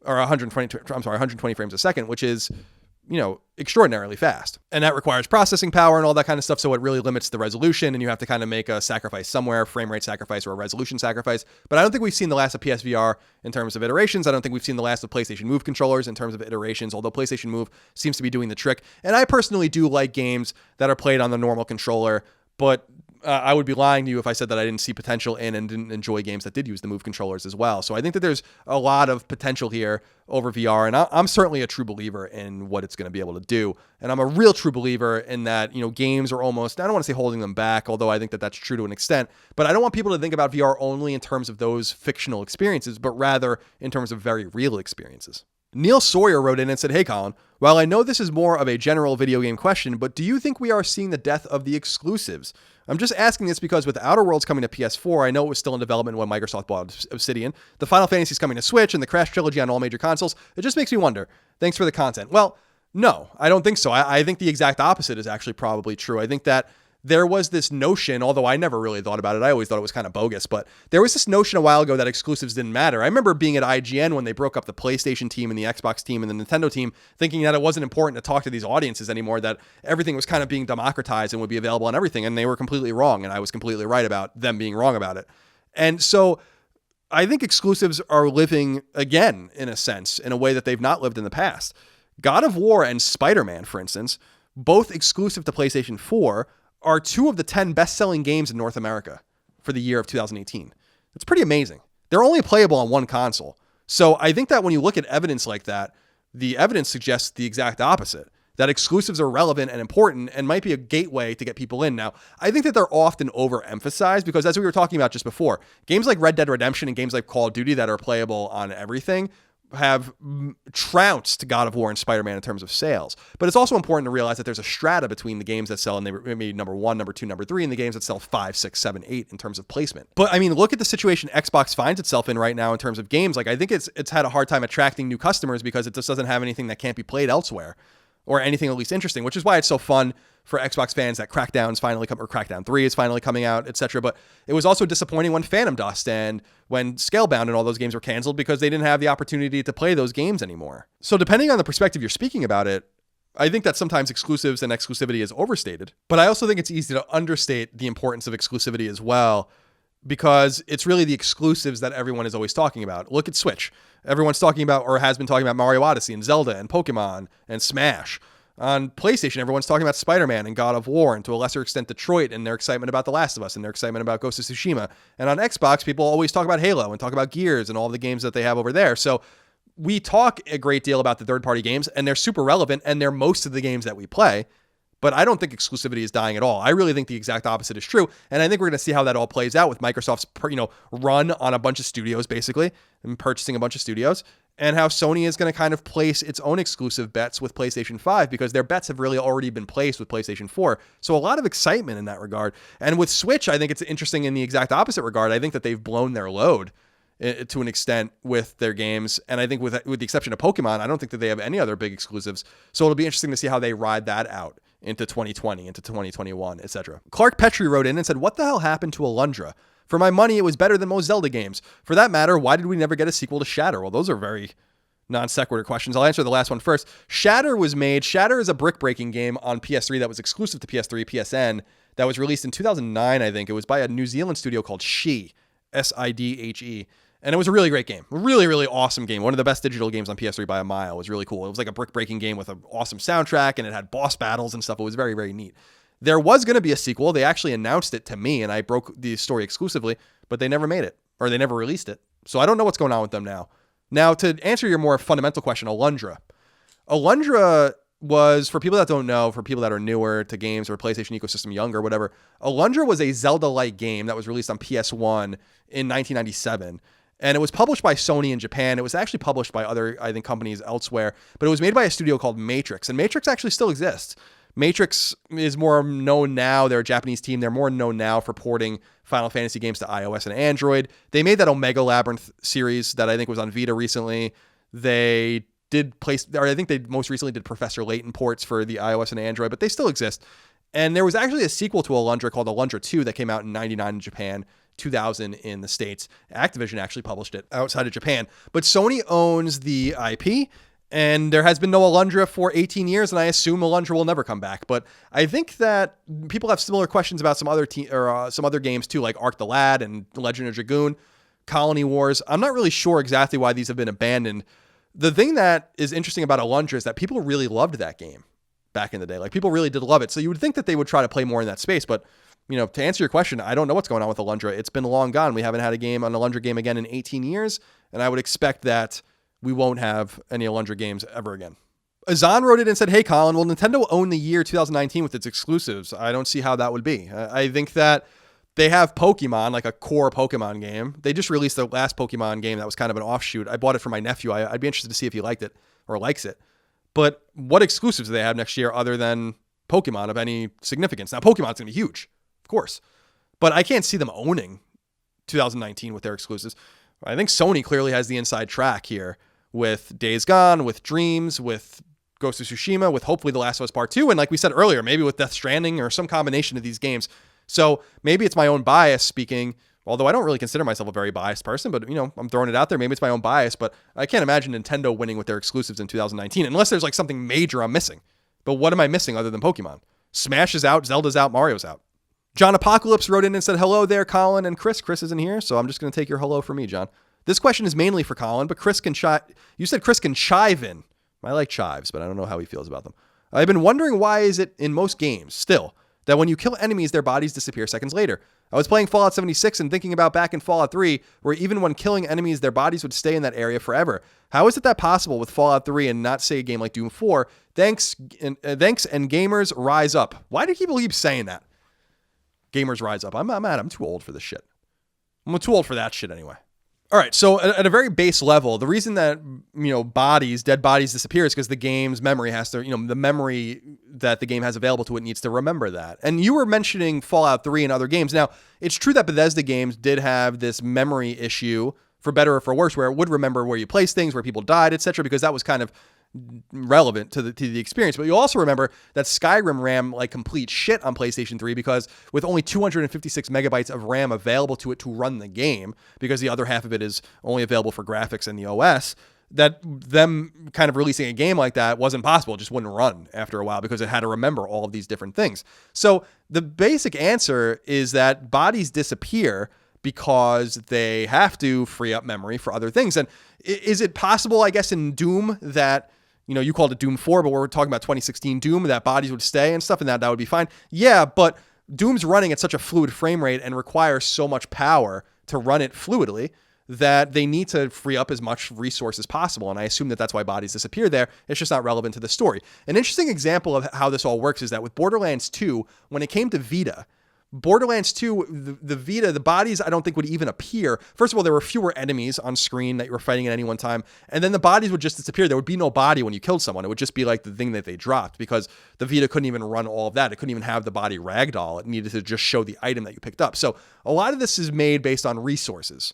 or 120 frames a second, which is, extraordinarily fast. And that requires processing power and all that kind of stuff. So it really limits the resolution, and you have to kind of make a sacrifice somewhere, frame rate sacrifice or a resolution sacrifice. But I don't think we've seen the last of PSVR in terms of iterations. I don't think we've seen the last of PlayStation Move controllers in terms of iterations, although PlayStation Move seems to be doing the trick. And I personally do like games that are played on the normal controller, but I would be lying to you if I said that I didn't see potential in and didn't enjoy games that did use the Move controllers as well. So I think that there's a lot of potential here over VR, and I'm certainly a true believer in what it's going to be able to do. And I'm a real true believer in that, games are almost, I don't want to say holding them back, although I think that that's true to an extent, but I don't want people to think about VR only in terms of those fictional experiences, but rather in terms of very real experiences. Neil Sawyer wrote in and said, "Hey Colin, while I know this is more of a general video game question, but do you think we are seeing the death of the exclusives? I'm just asking this because with Outer Worlds coming to PS4, I know it was still in development when Microsoft bought Obsidian. The Final Fantasy's coming to Switch and the Crash Trilogy on all major consoles. It just makes me wonder. Thanks for the content." Well, no, I don't think so. I think the exact opposite is actually probably true. I think that there was this notion, although I never really thought about it. I always thought it was kind of bogus, but there was this notion a while ago that exclusives didn't matter. I remember being at IGN when they broke up the PlayStation team and the Xbox team and the Nintendo team, thinking that it wasn't important to talk to these audiences anymore, that everything was kind of being democratized and would be available on everything. And they were completely wrong. And I was completely right about them being wrong about it. And so I think exclusives are living again, in a sense, in a way that they've not lived in the past. God of War and Spider-Man, for instance, both exclusive to PlayStation 4, are 2 of the 10 best-selling games in North America for the year of 2018. That's pretty amazing. They're only playable on one console. So I think that when you look at evidence like that, the evidence suggests the exact opposite, that exclusives are relevant and important and might be a gateway to get people in. Now, I think that they're often overemphasized because, as we were talking about just before, games like Red Dead Redemption and games like Call of Duty that are playable on everything have trounced God of War and Spider-Man in terms of sales. But it's also important to realize that there's a strata between the games that sell, and they maybe number 1, number 2, number 3, and the games that sell 5, 6, 7, 8 in terms of placement. But I mean, look at the situation Xbox finds itself in right now in terms of games. Like, I think it's had a hard time attracting new customers because it just doesn't have anything that can't be played elsewhere, or anything at least interesting, which is why it's so fun for Xbox fans that Crackdown's finally come, or Crackdown 3 is finally coming out, etc. But it was also disappointing when Phantom Dust and when Scalebound and all those games were canceled because they didn't have the opportunity to play those games anymore. So depending on the perspective you're speaking about it, I think that sometimes exclusives and exclusivity is overstated. But I also think it's easy to understate the importance of exclusivity as well, because it's really the exclusives that everyone is always talking about. Look at Switch. Everyone's talking about, or has been talking about, Mario Odyssey and Zelda and Pokemon and Smash. On PlayStation, everyone's talking about Spider-Man and God of War, and to a lesser extent Detroit, and their excitement about The Last of Us, and their excitement about Ghost of Tsushima. And on Xbox, people always talk about Halo and talk about Gears and all the games that they have over there. So we talk a great deal about the third-party games, and they're super relevant, and they're most of the games that we play. But I don't think exclusivity is dying at all. I really think the exact opposite is true. And I think we're going to see how that all plays out with Microsoft's, run on a bunch of studios, basically, and purchasing a bunch of studios, and how Sony is going to kind of place its own exclusive bets with PlayStation 5, because their bets have really already been placed with PlayStation 4. So a lot of excitement in that regard. And with Switch, I think it's interesting in the exact opposite regard. I think that they've blown their load to an extent with their games. And I think with the exception of Pokemon, I don't think that they have any other big exclusives. So it'll be interesting to see how they ride that out into 2020, into 2021, etc. Clark Petrie wrote in and said, "What the hell happened to Alundra? For my money, it was better than most Zelda games. For that matter, why did we never get a sequel to Shatter?" Well, those are very non sequitur questions. I'll answer the last one first. Shatter was made. Shatter is a brick-breaking game on PS3 that was exclusive to PS3, PSN, that was released in 2009, I think. It was by a New Zealand studio called Sidhe, Sidhe. And it was a really great game. A really, really awesome game. One of the best digital games on PS3 by a mile. It was really cool. It was like a brick-breaking game with an awesome soundtrack, and it had boss battles and stuff. It was very, very neat. There was going to be a sequel. They actually announced it to me, and I broke the story exclusively, but they never made it, or they never released it. So I don't know what's going on with them now. Now, to answer your more fundamental question, Alundra. Alundra was, for people that don't know, for people that are newer to games or PlayStation ecosystem, younger, whatever, Alundra was a Zelda-like game that was released on PS1 in 1997. And it was published by Sony in Japan. It was actually published by other, I think, companies elsewhere. But it was made by a studio called Matrix. And Matrix actually still exists. Matrix is more known now. They're a Japanese team. They're more known now for porting Final Fantasy games to iOS and Android. They made that Omega Labyrinth series that I think was on Vita recently. They did place, or I think they most recently did Professor Layton ports for the iOS and Android, but they still exist. And there was actually a sequel to Alundra called Alundra 2 that came out in 99 in Japan, 2000 in the States. Activision actually published it outside of Japan. But Sony owns the IP, and there has been no Alundra for 18 years, and I assume Alundra will never come back. But I think that people have similar questions about some other some other games too, like Arc the Lad and Legend of Dragoon, Colony Wars. I'm not really sure exactly why these have been abandoned. The thing that is interesting about Alundra is that people really loved that game back in the day. Like, people really did love it. So you would think that they would try to play more in that space, but to answer your question, I don't know what's going on with Alundra. It's been long gone. We haven't had an Alundra game again in 18 years, and I would expect that we won't have any Alundra games ever again. Azan wrote it and said, hey, Colin, will Nintendo own the year 2019 with its exclusives? I don't see how that would be. I think that they have Pokemon, like a core Pokemon game. They just released the last Pokemon game that was kind of an offshoot. I bought it for my nephew. I'd be interested to see if he liked it or likes it. But what exclusives do they have next year other than Pokemon of any significance? Now, Pokemon's going to be huge, of course. But I can't see them owning 2019 with their exclusives. I think Sony clearly has the inside track here with Days Gone, with Dreams, with Ghost of Tsushima, with hopefully The Last of Us Part 2, and like we said earlier, maybe with Death Stranding or some combination of these games. So maybe it's my own bias speaking, although I don't really consider myself a very biased person, but I'm throwing it out there. Maybe it's my own bias, but I can't imagine Nintendo winning with their exclusives in 2019 unless there's like something major I'm missing. But what am I missing other than Pokemon? Smash is out, Zelda's out, Mario's out. John Apocalypse wrote in and said, hello there, Colin and Chris. Chris isn't here, so I'm just going to take your hello for me, John. This question is mainly for Colin, but Chris can you said Chris can chive in. I like chives, but I don't know how he feels about them. I've been wondering why is it in most games still that when you kill enemies, their bodies disappear seconds later. I was playing Fallout 76 and thinking about back in Fallout 3, where even when killing enemies, their bodies would stay in that area forever. How is it that possible with Fallout 3 and not, say, a game like Doom 4? Thanks and gamers rise up. Why do people keep saying that? Gamers rise up. I'm mad. I'm too old for this shit. I'm too old for that shit anyway. All right, so at a very base level, the reason that, dead bodies disappear is because the game's memory has to, the memory that the game has available to it needs to remember that. And you were mentioning Fallout 3 and other games. Now, it's true that Bethesda games did have this memory issue, for better or for worse, where it would remember where you place things, where people died, etc., because that was kind of relevant to the experience. But you also remember that Skyrim ran like complete shit on PlayStation 3 because with only 256 megabytes of RAM available to it to run the game, because the other half of it is only available for graphics and the OS, that them kind of releasing a game like that wasn't possible. It just wouldn't run after a while because it had to remember all of these different things. So the basic answer is that bodies disappear because they have to free up memory for other things. And is it possible, I guess, in Doom that, you called it Doom 4, but we're talking about 2016 Doom, that bodies would stay and stuff, and that would be fine? Yeah, but Doom's running at such a fluid frame rate and requires so much power to run it fluidly that they need to free up as much resource as possible. And I assume that that's why bodies disappear there. It's just not relevant to the story. An interesting example of how this all works is that with Borderlands 2, when it came to Vita, Borderlands 2, the Vita, the bodies I don't think would even appear. First of all, there were fewer enemies on screen that you were fighting at any one time. And then the bodies would just disappear. There would be no body when you killed someone. It would just be like the thing that they dropped because the Vita couldn't even run all of that. It couldn't even have the body ragdoll. It needed to just show the item that you picked up. So a lot of this is made based on resources.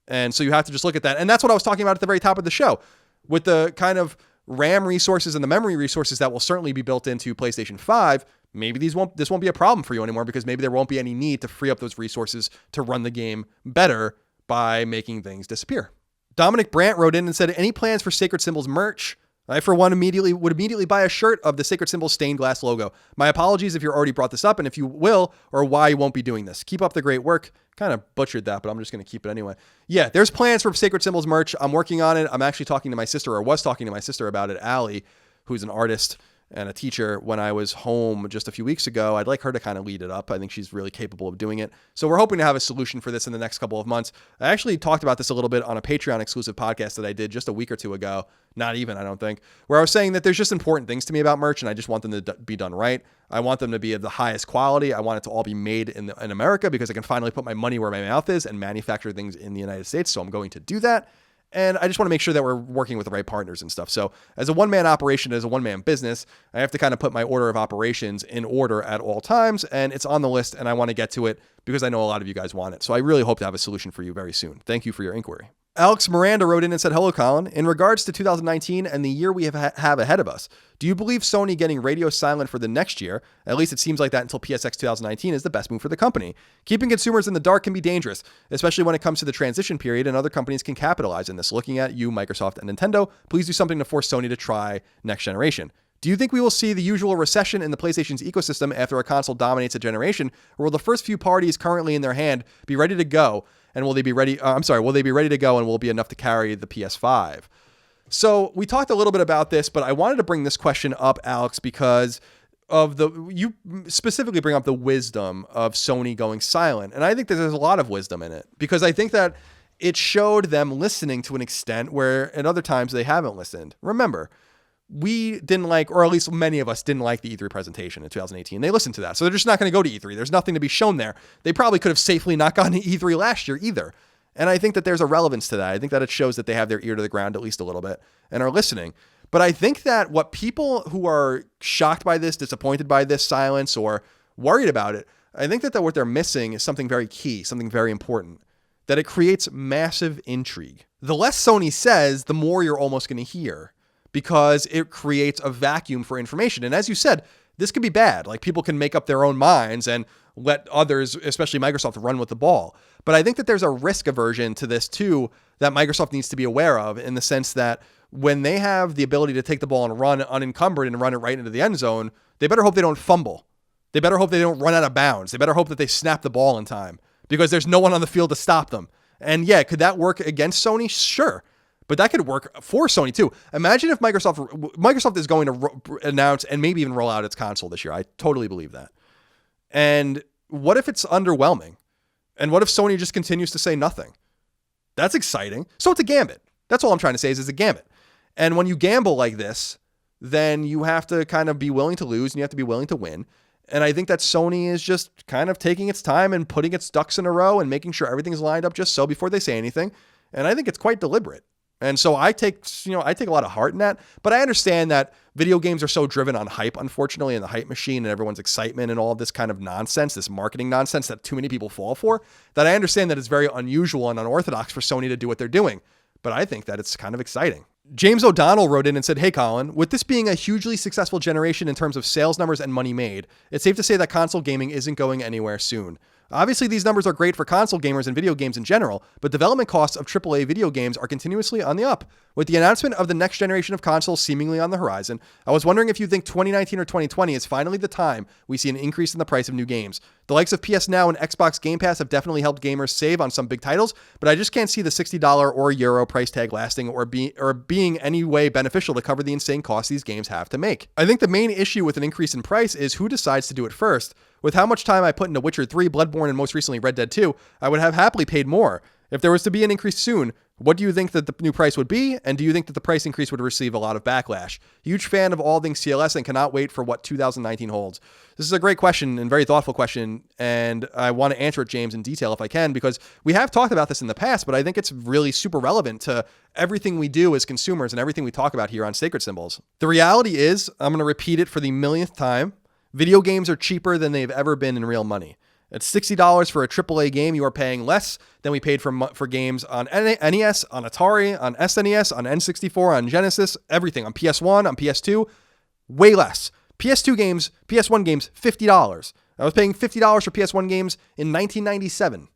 And so you have to just look at that. And that's what I was talking about at the very top of the show with the kind of RAM resources and the memory resources that will certainly be built into PlayStation 5. Maybe this won't be a problem for you anymore because maybe there won't be any need to free up those resources to run the game better by making things disappear. Dominic Brandt wrote in and said, any plans for Sacred Symbols merch? I, for one, would immediately buy a shirt of the Sacred Symbols stained glass logo. My apologies if you already brought this up and if you will or why you won't be doing this. Keep up the great work. Kind of butchered that, but I'm just going to keep it anyway. Yeah, there's plans for Sacred Symbols merch. I'm working on it. I'm actually talking to my sister, or was talking to my sister about it, Allie, who's an artist and a teacher when I was home just a few weeks ago. I'd like her to kind of lead it up. I think she's really capable of doing it. So we're hoping to have a solution for this in the next couple of months. I actually talked about this a little bit on a Patreon exclusive podcast that I did just a week or two ago. Not even, I don't think, where I was saying that there's just important things to me about merch and I just want them to be done right. I want them to be of the highest quality. I want it to all be made in America because I can finally put my money where my mouth is and manufacture things in the United States. So I'm going to do that. And I just want to make sure that we're working with the right partners and stuff. So as a one-man operation, as a one-man business, I have to kind of put my order of operations in order at all times. And it's on the list and I want to get to it because I know a lot of you guys want it. So I really hope to have a solution for you very soon. Thank you for your inquiry. Alex Miranda wrote in and said, hello, Colin. In regards to 2019 and the year we have ahead of us, do you believe Sony getting radio silent for the next year, at least it seems like that until PSX 2019, is the best move for the company? Keeping consumers in the dark can be dangerous, especially when it comes to the transition period, and other companies can capitalize in this. Looking at you, Microsoft, and Nintendo, please do something to force Sony to try next generation. Do you think we will see the usual recession in the PlayStation's ecosystem after a console dominates a generation, or will the first few parties currently in their hand be ready to go? And will they be ready? Will they be ready to go and will it be enough to carry the PS5? So we talked a little bit about this, but I wanted to bring this question up, Alex, because you specifically bring up the wisdom of Sony going silent. And I think that there's a lot of wisdom in it, because I think that it showed them listening to an extent where at other times they haven't listened. Remember, we didn't like, or at least many of us didn't like the E3 presentation in 2018. They listened to that. So they're just not going to go to E3. There's nothing to be shown there. They probably could have safely not gone to E3 last year either. And I think that there's a relevance to that. I think that it shows that they have their ear to the ground at least a little bit and are listening. But I think that what people who are shocked by this, disappointed by this silence, or worried about it, I think that what they're missing is something very key, something very important, that it creates massive intrigue. The less Sony says, the more you're almost going to hear, because it creates a vacuum for information. And as you said, this could be bad. Like, people can make up their own minds and let others, especially Microsoft, run with the ball. But I think that there's a risk aversion to this too that Microsoft needs to be aware of, in the sense that when they have the ability to take the ball and run unencumbered and run it right into the end zone, they better hope they don't fumble. They better hope they don't run out of bounds. They better hope that they snap the ball in time, because there's no one on the field to stop them. And could that work against Sony? Sure. But that could work for Sony too. Imagine if Microsoft is going to announce and maybe even roll out its console this year. I totally believe that. And what if it's underwhelming? And what if Sony just continues to say nothing? That's exciting. So it's a gambit. That's all I'm trying to say is it's a gambit. And when you gamble like this, then you have to kind of be willing to lose and you have to be willing to win. And I think that Sony is just kind of taking its time and putting its ducks in a row and making sure everything's lined up just so before they say anything. And I think it's quite deliberate. And so I take a lot of heart in that, but I understand that video games are so driven on hype, unfortunately, and the hype machine and everyone's excitement and all of this kind of nonsense, this marketing nonsense that too many people fall for, that I understand that it's very unusual and unorthodox for Sony to do what they're doing. But I think that it's kind of exciting. James O'Donnell wrote in and said, "Hey, Colin, with this being a hugely successful generation in terms of sales numbers and money made, it's safe to say that console gaming isn't going anywhere soon. Obviously, these numbers are great for console gamers and video games in general, but development costs of AAA video games are continuously on the up. With the announcement of the next generation of consoles seemingly on the horizon, I was wondering if you think 2019 or 2020 is finally the time we see an increase in the price of new games. The likes of PS Now and Xbox Game Pass have definitely helped gamers save on some big titles, but I just can't see the $60 or euro price tag lasting or being any way beneficial to cover the insane costs these games have to make. I think the main issue with an increase in price is who decides to do it first. With how much time I put into Witcher 3, Bloodborne, and most recently Red Dead 2, I would have happily paid more. If there was to be an increase soon, what do you think that the new price would be? And do you think that the price increase would receive a lot of backlash? Huge fan of all things CLS and cannot wait for what 2019 holds." This is a great question and very thoughtful question. And I want to answer it, James, in detail if I can, because we have talked about this in the past, but I think it's really super relevant to everything we do as consumers and everything we talk about here on Sacred Symbols. The reality is, I'm going to repeat it for the millionth time, video games are cheaper than they've ever been in real money. At $60 for a AAA game, you are paying less than we paid for games on NES, on Atari, on SNES, on N64, on Genesis, everything, on PS1, on PS2, way less. PS2 games, PS1 games, $50. I was paying $50 for PS1 games in 1997.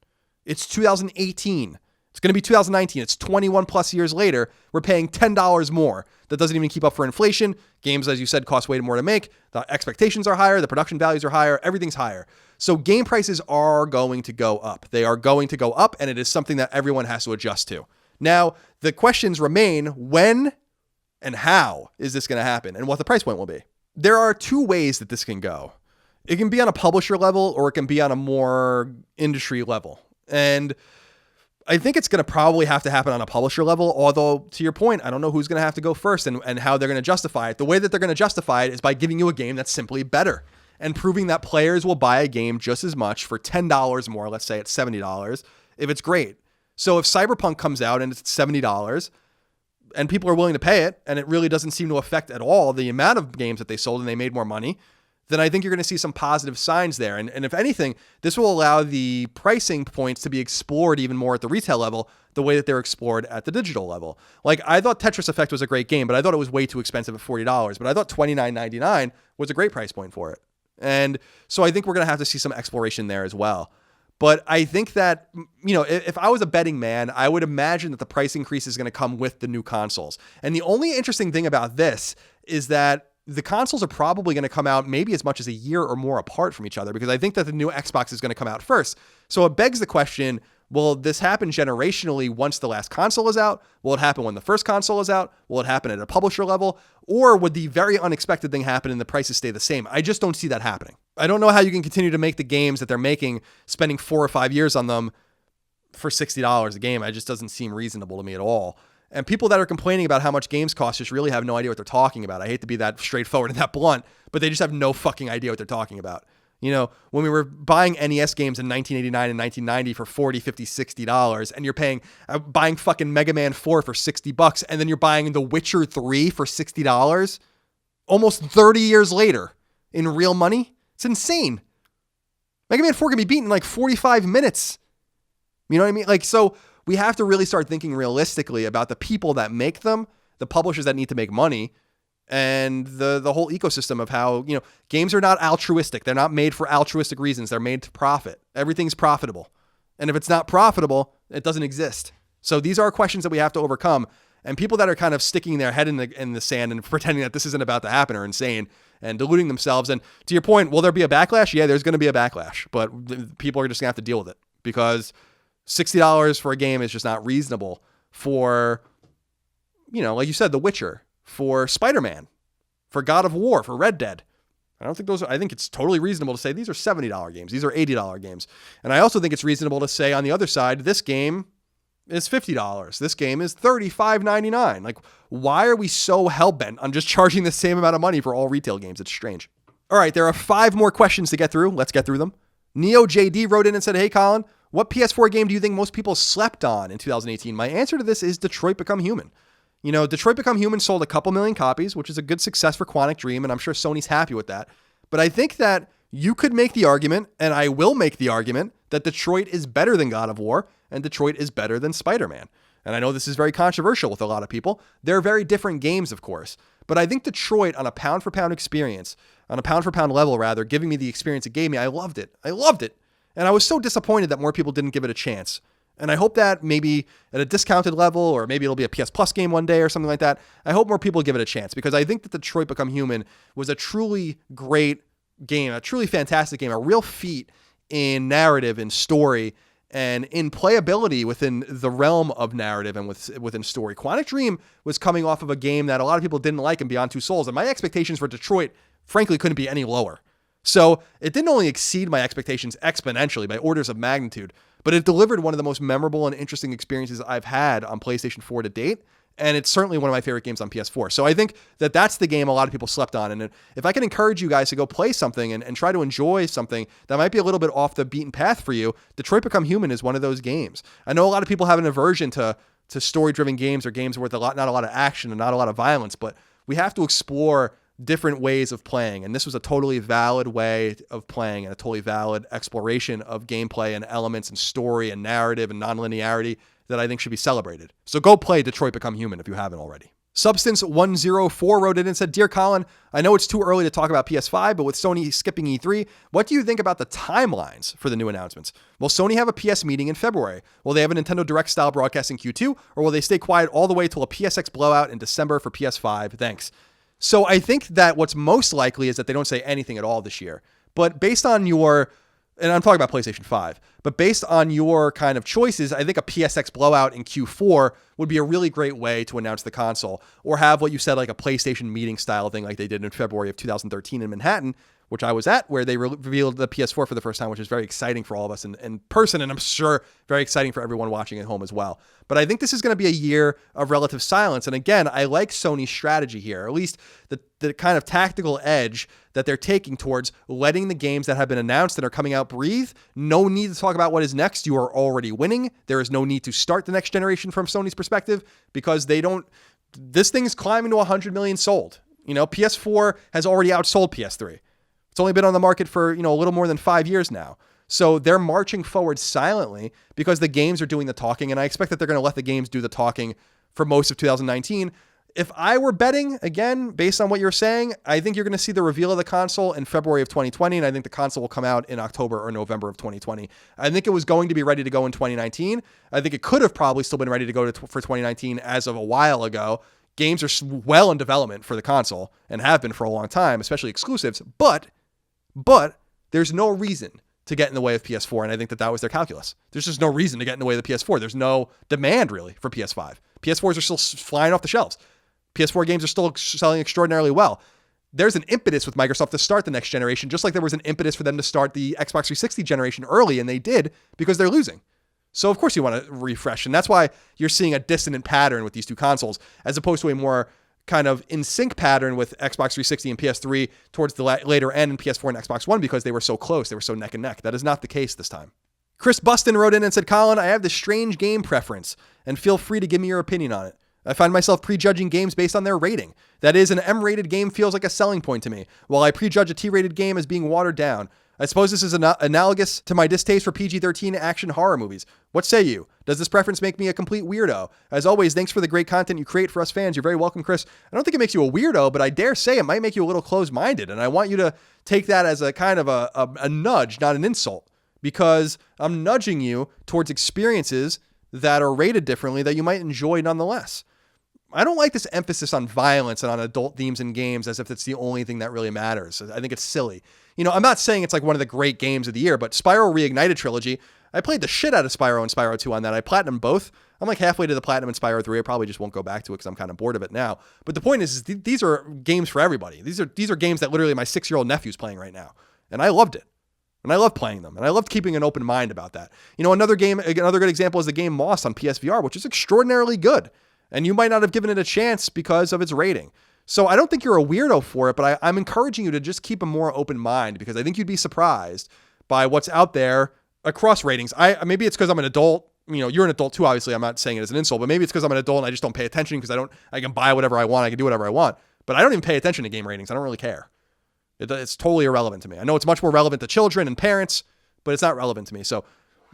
It's 2018. It's going to be 2019. It's 21 plus years later. We're paying $10 more. That doesn't even keep up for inflation. Games, as you said, cost way more to make. The expectations are higher. The production values are higher. Everything's higher. So game prices are going to go up. They are going to go up, and it is something that everyone has to adjust to. Now, the questions remain: when and how is this going to happen, and what the price point will be? There are two ways that this can go. It can be on a publisher level, or it can be on a more industry level. And I think it's going to probably have to happen on a publisher level, although to your point, I don't know who's going to have to go first and how they're going to justify it. The way that they're going to justify it is by giving you a game that's simply better and proving that players will buy a game just as much for $10 more, let's say it's $70, if it's great. So if Cyberpunk comes out and it's $70 and people are willing to pay it, and it really doesn't seem to affect at all the amount of games that they sold and they made more money, then I think you're going to see some positive signs there. And if anything, this will allow the pricing points to be explored even more at the retail level, the way that they're explored at the digital level. Like, I thought Tetris Effect was a great game, but I thought it was way too expensive at $40. But I thought $29.99 was a great price point for it. And so I think we're going to have to see some exploration there as well. But I think that, if I was a betting man, I would imagine that the price increase is going to come with the new consoles. And the only interesting thing about this is that the consoles are probably going to come out maybe as much as a year or more apart from each other, because I think that the new Xbox is going to come out first. So it begs the question, Will this happen generationally once the last console is out? Will it happen when the first console is out? Will it happen at a publisher level? Or would the very unexpected thing happen and the prices stay the same? I just don't see that happening. I don't know how you can continue to make the games that they're making, spending 4 or 5 years on them for $60 a game. It just doesn't seem reasonable to me at all. And people that are complaining about how much games cost just really have no idea what they're talking about. I hate to be that straightforward and that blunt, but they just have no fucking idea what they're talking about. You know, when we were buying NES games in 1989 and 1990 for $40, $50, $60, and you're buying fucking Mega Man 4 for $60, and then you're buying The Witcher 3 for $60 almost 30 years later in real money, it's insane. Mega Man 4 can be beaten in like 45 minutes. You know what I mean? Like, so we have to really start thinking realistically about the people that make them, the publishers that need to make money, and the whole ecosystem of how, you know, games are not altruistic. They're not made for altruistic reasons. They're made to profit. Everything's profitable. And if it's not profitable, it doesn't exist. So these are questions that we have to overcome. And people that are kind of sticking their head in the sand and pretending that this isn't about to happen are insane and deluding themselves. And to your point, will there be a backlash? Yeah, there's going to be a backlash, but people are just going to have to deal with it because $60 for a game is just not reasonable for, you know, like you said, The Witcher, for Spider-Man, for God of War, for Red Dead. I think it's totally reasonable to say these are $70 games. These are $80 games. And I also think it's reasonable to say on the other side, this game is $50. This game is $35.99. Like, why are we so hell-bent on just charging the same amount of money for all retail games? It's strange. All right, there are 5 more questions to get through. Let's get through them. Neo JD wrote in and said, hey, Colin, what PS4 game do you think most people slept on in 2018? My answer to this is Detroit Become Human. You know, Detroit Become Human sold a couple million copies, which is a good success for Quantic Dream, and I'm sure Sony's happy with that. But I think that you could make the argument, and I will make the argument, that Detroit is better than God of War, and Detroit is better than Spider-Man. And I know this is very controversial with a lot of people. They're very different games, of course. But I think Detroit, on a pound-for-pound experience, on a pound-for-pound level, rather, giving me the experience it gave me, I loved it. I loved it. And I was so disappointed that more people didn't give it a chance. And I hope that maybe at a discounted level, or maybe it'll be a PS Plus game one day or something like that, I hope more people give it a chance, because I think that Detroit Become Human was a truly great game, a truly fantastic game, a real feat in narrative and story and in playability within the realm of narrative and within story. Quantic Dream was coming off of a game that a lot of people didn't like in Beyond Two Souls, and my expectations for Detroit, frankly, couldn't be any lower. So it didn't only exceed my expectations exponentially by orders of magnitude, but it delivered one of the most memorable and interesting experiences I've had on PlayStation 4 to date. And it's certainly one of my favorite games on PS4. So I think that that's the game a lot of people slept on. And if I can encourage you guys to go play something and try to enjoy something that might be a little bit off the beaten path for you, Detroit Become Human is one of those games. I know a lot of people have an aversion to story-driven games or games with not a lot of action and not a lot of violence, but we have to explore different ways of playing. And this was a totally valid way of playing and a totally valid exploration of gameplay and elements and story and narrative and nonlinearity that I think should be celebrated. So go play Detroit Become Human if you haven't already. Substance104 wrote in and said, Dear Colin, I know it's too early to talk about PS5, but with Sony skipping E3, what do you think about the timelines for the new announcements? Will Sony have a PS meeting in February? Will they have a Nintendo Direct style broadcast in Q2? Or will they stay quiet all the way till a PSX blowout in December for PS5? Thanks. So I think that what's most likely is that they don't say anything at all this year. But based on your, and I'm talking about PlayStation 5, but based on your kind of choices, I think a PSX blowout in Q4 would be a really great way to announce the console, or have what you said, like a PlayStation meeting style thing like they did in February of 2013 in Manhattan, which I was at, where they revealed the PS4 for the first time, which is very exciting for all of us in person, and I'm sure very exciting for everyone watching at home as well. But I think this is going to be a year of relative silence. And again, I like Sony's strategy here, or at least the kind of tactical edge that they're taking towards letting the games that have been announced and are coming out breathe. No need to talk about what is next. You are already winning. There is no need to start the next generation from Sony's perspective, because this thing's climbing to 100 million sold. You know, PS4 has already outsold PS3. It's only been on the market for, a little more than 5 years now. So they're marching forward silently because the games are doing the talking, and I expect that they're going to let the games do the talking for most of 2019. If I were betting, again, based on what you're saying, I think you're going to see the reveal of the console in February of 2020, and I think the console will come out in October or November of 2020. I think it was going to be ready to go in 2019. I think it could have probably still been ready to go for 2019 as of a while ago. Games are well in development for the console and have been for a long time, especially exclusives, but there's no reason to get in the way of PS4, and I think that was their calculus. There's just no reason to get in the way of the PS4. There's no demand, really, for PS5. PS4s are still flying off the shelves. PS4 games are still selling extraordinarily well. There's an impetus with Microsoft to start the next generation, just like there was an impetus for them to start the Xbox 360 generation early, and they did because they're losing. So of course you want to refresh, and that's why you're seeing a dissonant pattern with these two consoles, as opposed to a more kind of in sync pattern with Xbox 360 and PS3 towards the later end in PS4 and Xbox One, because they were so close, they were so neck and neck. That is not the case this time. Chris Buston wrote in and said, Colin, I have this strange game preference, and feel free to give me your opinion on it. I find myself prejudging games based on their rating. That is, an M-rated game feels like a selling point to me, while I prejudge a T-rated game as being watered down. I suppose this is analogous to my distaste for PG-13 action horror movies. What say you? Does this preference make me a complete weirdo? As always, thanks for the great content you create for us fans. You're very welcome, Chris. I don't think it makes you a weirdo, but I dare say it might make you a little closed-minded, and I want you to take that as a kind of a nudge, not an insult, because I'm nudging you towards experiences that are rated differently that you might enjoy nonetheless. I don't like this emphasis on violence and on adult themes in games as if it's the only thing that really matters. I think it's silly. I'm not saying it's like one of the great games of the year, but Spyro Reignited Trilogy, I played the shit out of Spyro and Spyro 2 on that. I platinumed both. I'm like halfway to the platinum in Spyro 3. I probably just won't go back to it because I'm kind of bored of it now. But the point is these are games for everybody. These are games that literally my 6-year-old nephew's playing right now. And I loved it. And I love playing them. And I loved keeping an open mind about that. Another good example is the game Moss on PSVR, which is extraordinarily good. And you might not have given it a chance because of its rating. So I don't think you're a weirdo for it, but I'm encouraging you to just keep a more open mind, because I think you'd be surprised by what's out there across ratings. Maybe it's because I'm an adult. You're an adult too, obviously. I'm not saying it as an insult, but maybe it's because I'm an adult and I just don't pay attention because I can buy whatever I want. I can do whatever I want, but I don't even pay attention to game ratings. I don't really care. It's totally irrelevant to me. I know it's much more relevant to children and parents, but it's not relevant to me. So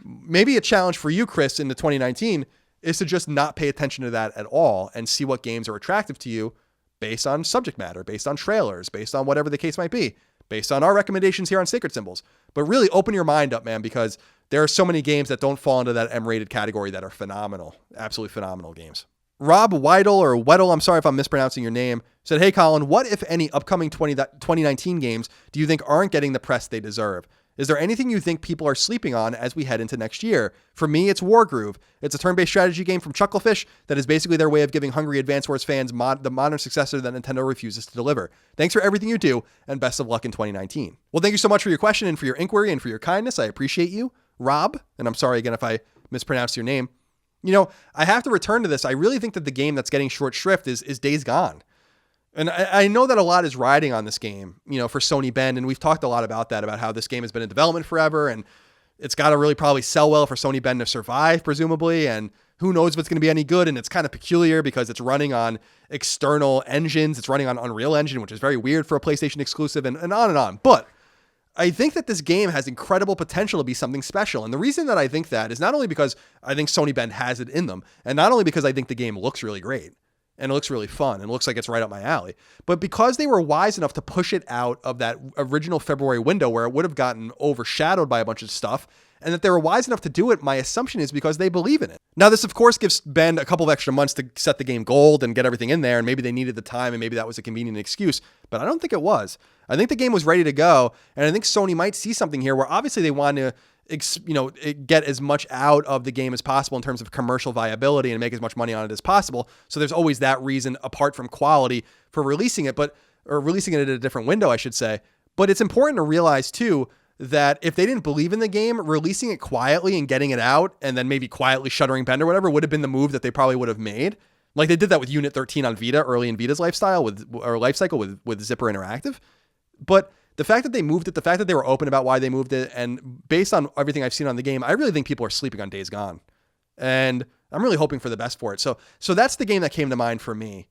maybe a challenge for you, Chris, into 2019 is to just not pay attention to that at all and see what games are attractive to you based on subject matter, based on trailers, based on whatever the case might be, based on our recommendations here on Sacred Symbols. But really open your mind up, man, because there are so many games that don't fall into that M-rated category that are phenomenal, absolutely phenomenal games. Rob Weddle, I'm sorry if I'm mispronouncing your name, said, hey, Colin, what, if any, upcoming 2019 games do you think aren't getting the press they deserve? Is there anything you think people are sleeping on as we head into next year? For me, it's Wargroove. It's a turn-based strategy game from Chucklefish that is basically their way of giving hungry Advance Wars fans the modern successor that Nintendo refuses to deliver. Thanks for everything you do, and best of luck in 2019. Well, thank you so much for your question and for your inquiry and for your kindness. I appreciate you, Rob, and I'm sorry again if I mispronounced your name. I have to return to this. I really think that the game that's getting short shrift is Days Gone. And I know that a lot is riding on this game, for Sony Bend. And we've talked a lot about that, about how this game has been in development forever. And it's got to really probably sell well for Sony Bend to survive, presumably. And who knows if it's going to be any good. And it's kind of peculiar because it's running on external engines. It's running on Unreal Engine, which is very weird for a PlayStation exclusive, and on and on. But I think that this game has incredible potential to be something special. And the reason that I think that is not only because I think Sony Bend has it in them, and not only because I think the game looks really great, and it looks really fun, and it looks like it's right up my alley, but because they were wise enough to push it out of that original February window where it would have gotten overshadowed by a bunch of stuff, and that they were wise enough to do it, my assumption is because they believe in it. Now, this, of course, gives Bend a couple of extra months to set the game gold and get everything in there, and maybe they needed the time, and maybe that was a convenient excuse, but I don't think it was. I think the game was ready to go, and I think Sony might see something here where obviously they want to get as much out of the game as possible in terms of commercial viability and make as much money on it as possible. So there's always that reason apart from quality for releasing it, or releasing it at a different window, I should say. But it's important to realize too, that if they didn't believe in the game, releasing it quietly and getting it out and then maybe quietly shuttering Bend or whatever would have been the move that they probably would have made. Like they did that with Unit 13 on Vita early in Vita's life cycle with Zipper Interactive. But the fact that they moved it, the fact that they were open about why they moved it, and based on everything I've seen on the game, I really think people are sleeping on Days Gone. And I'm really hoping for the best for it. So that's the game that came to mind for me.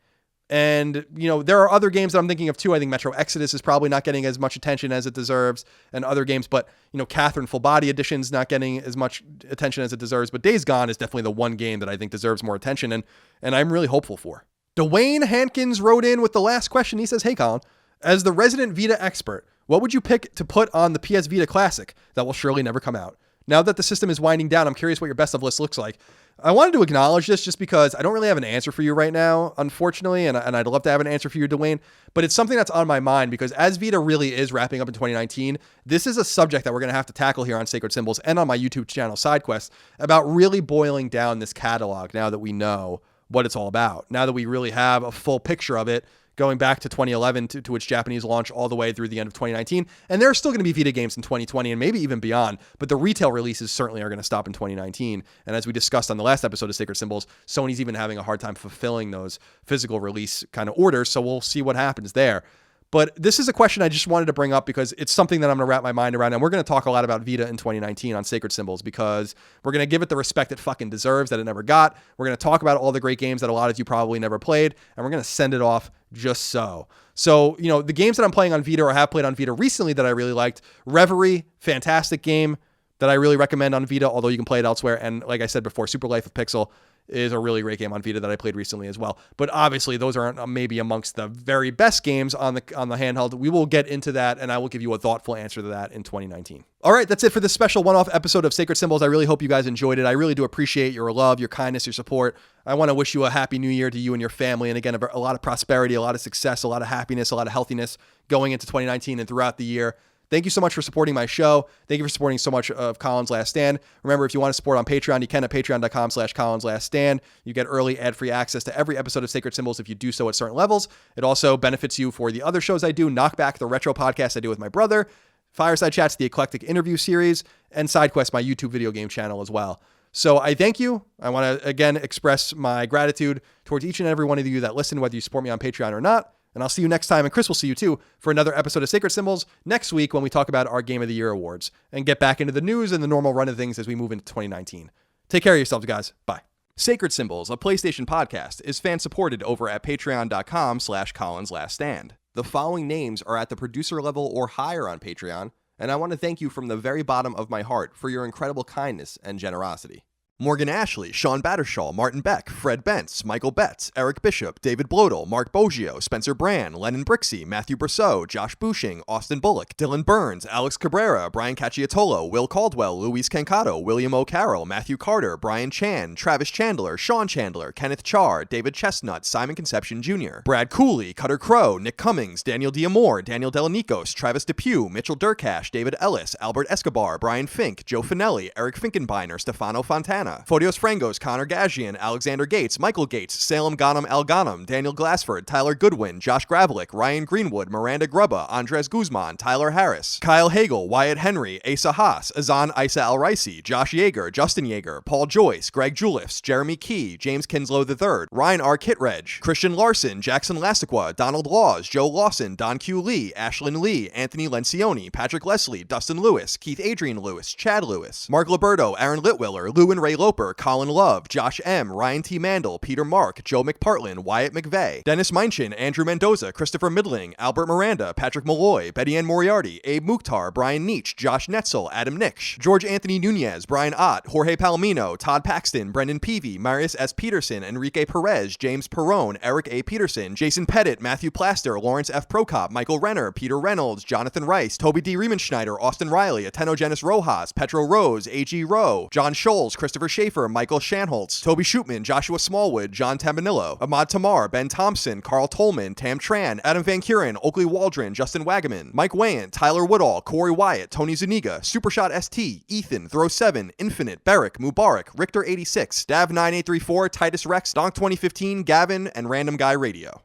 And, there are other games that I'm thinking of too. I think Metro Exodus is probably not getting as much attention as it deserves, and other games, but, Catherine Full Body Edition's not getting as much attention as it deserves. But Days Gone is definitely the one game that I think deserves more attention, and I'm really hopeful for. Dwayne Hankins wrote in with the last question. He says, hey, Colin, as the resident Vita expert, what would you pick to put on the PS Vita Classic that will surely never come out? Now that the system is winding down, I'm curious what your best of list looks like. I wanted to acknowledge this just because I don't really have an answer for you right now, unfortunately, and I'd love to have an answer for you, Dwayne, but it's something that's on my mind because as Vita really is wrapping up in 2019, this is a subject that we're going to have to tackle here on Sacred Symbols and on my YouTube channel, SideQuest, about really boiling down this catalog now that we know what it's all about, now that we really have a full picture of it, going back to 2011 to its Japanese launch all the way through the end of 2019. And there are still going to be Vita games in 2020 and maybe even beyond, but the retail releases certainly are going to stop in 2019. And as we discussed on the last episode of Sacred Symbols, Sony's even having a hard time fulfilling those physical release kind of orders. So we'll see what happens there. But this is a question I just wanted to bring up because it's something that I'm going to wrap my mind around. And we're going to talk a lot about Vita in 2019 on Sacred Symbols because we're going to give it the respect it fucking deserves that it never got. We're going to talk about all the great games that a lot of you probably never played. And we're going to send it off just so. So, you know, the games that I'm playing on Vita or have played on Vita recently that I really liked, Reverie, fantastic game that I really recommend on Vita, although you can play it elsewhere. And like I said before, Super Life of Pixel is a really great game on Vita that I played recently as well. But obviously those aren't maybe amongst the very best games on the handheld. We will get into that and I will give you a thoughtful answer to that in 2019. All right, that's it for this special one-off episode of Sacred Symbols. I really hope you guys enjoyed it. I really do appreciate your love, your kindness, your support. I want to wish you a happy new year to you and your family. And again, a lot of prosperity, a lot of success, a lot of happiness, a lot of healthiness going into 2019 and throughout the year. Thank you so much for supporting my show. Thank you for supporting so much of Colin's Last Stand. Remember, if you want to support on Patreon, you can at patreon.com/Colin's Last Stand. You get early ad-free access to every episode of Sacred Symbols if you do so at certain levels. It also benefits you for the other shows I do, Knockback, the retro podcast I do with my brother, Fireside Chats, the eclectic interview series, and SideQuest, my YouTube video game channel as well. So I thank you. I want to, again, express my gratitude towards each and every one of you that listen, whether you support me on Patreon or not. And I'll see you next time, and Chris will see you too, for another episode of Sacred Symbols next week when we talk about our Game of the Year awards and get back into the news and the normal run of things as we move into 2019. Take care of yourselves, guys. Bye. Sacred Symbols, a PlayStation podcast, is fan-supported over at patreon.com/Colin's Last Stand. The following names are at the producer level or higher on Patreon, and I want to thank you from the very bottom of my heart for your incredible kindness and generosity. Morgan Ashley, Sean Battershaw, Martin Beck, Fred Bentz, Michael Betts, Eric Bishop, David Blodel, Mark Boggio, Spencer Brand, Lennon Brixey, Matthew Brousseau, Josh Bushing, Austin Bullock, Dylan Burns, Alex Cabrera, Brian Cacciatolo, Will Caldwell, Luis Cancato, William O'Carroll, Matthew Carter, Brian Chan, Travis Chandler, Sean Chandler, Kenneth Charr, David Chestnut, Simon Conception Jr., Brad Cooley, Cutter Crow, Nick Cummings, Daniel Diamore, Daniel Delanikos, Travis Depew, Mitchell Durkash, David Ellis, Albert Escobar, Brian Fink, Joe Finelli, Eric Finkenbeiner, Stefano Fontana, Fotios Frangos, Connor Gajian, Alexander Gates, Michael Gates, Salem Ghanem Al Ghanem, Daniel Glassford, Tyler Goodwin, Josh Gravelick, Ryan Greenwood, Miranda Grubba, Andres Guzman, Tyler Harris, Kyle Hagel, Wyatt Henry, Asa Haas, Azan Isa Al Raisi, Josh Yeager, Justin Yeager, Paul Joyce, Greg Juliffs, Jeremy Key, James Kinslow III, Ryan R. Kitreg, Christian Larson, Jackson Lastiqua, Donald Laws, Joe Lawson, Don Q. Lee, Ashlyn Lee, Anthony Lencioni, Patrick Leslie, Dustin Lewis, Keith Adrian Lewis, Chad Lewis, Mark Liberto, Aaron Litwiller, Lou and Ray Loper, Colin Love, Josh M., Ryan T. Mandel, Peter Mark, Joe McPartlin, Wyatt McVeigh, Dennis Meinchin, Andrew Mendoza, Christopher Midling, Albert Miranda, Patrick Malloy, Betty Ann Moriarty, Abe Mukhtar, Brian Nietzsche, Josh Netzel, Adam Nix, George Anthony Nunez, Brian Ott, Jorge Palomino, Todd Paxton, Brendan Peavy, Marius S. Peterson, Enrique Perez, James Perrone, Eric A. Peterson, Jason Pettit, Matthew Plaster, Lawrence F. Prokop, Michael Renner, Peter Reynolds, Jonathan Rice, Toby D. Riemenschneider, Austin Riley, Atenogenis Rojas, Petro Rose, A.G. Rowe, John Scholes, Christopher Schaefer, Michael Shanholtz, Toby Shootman, Joshua Smallwood, John Tambanillo, Ahmad Tamar, Ben Thompson, Carl Tolman, Tam Tran, Adam Van Kuren, Oakley Waldron, Justin Wagaman, Mike Wayant, Tyler Woodall, Corey Wyatt, Tony Zuniga, Supershot ST, Ethan, Throw7, Infinite, Beric, Mubarak, Richter86, Dav9834, Titus Rex, Donk 2015, Gavin, and Random Guy Radio.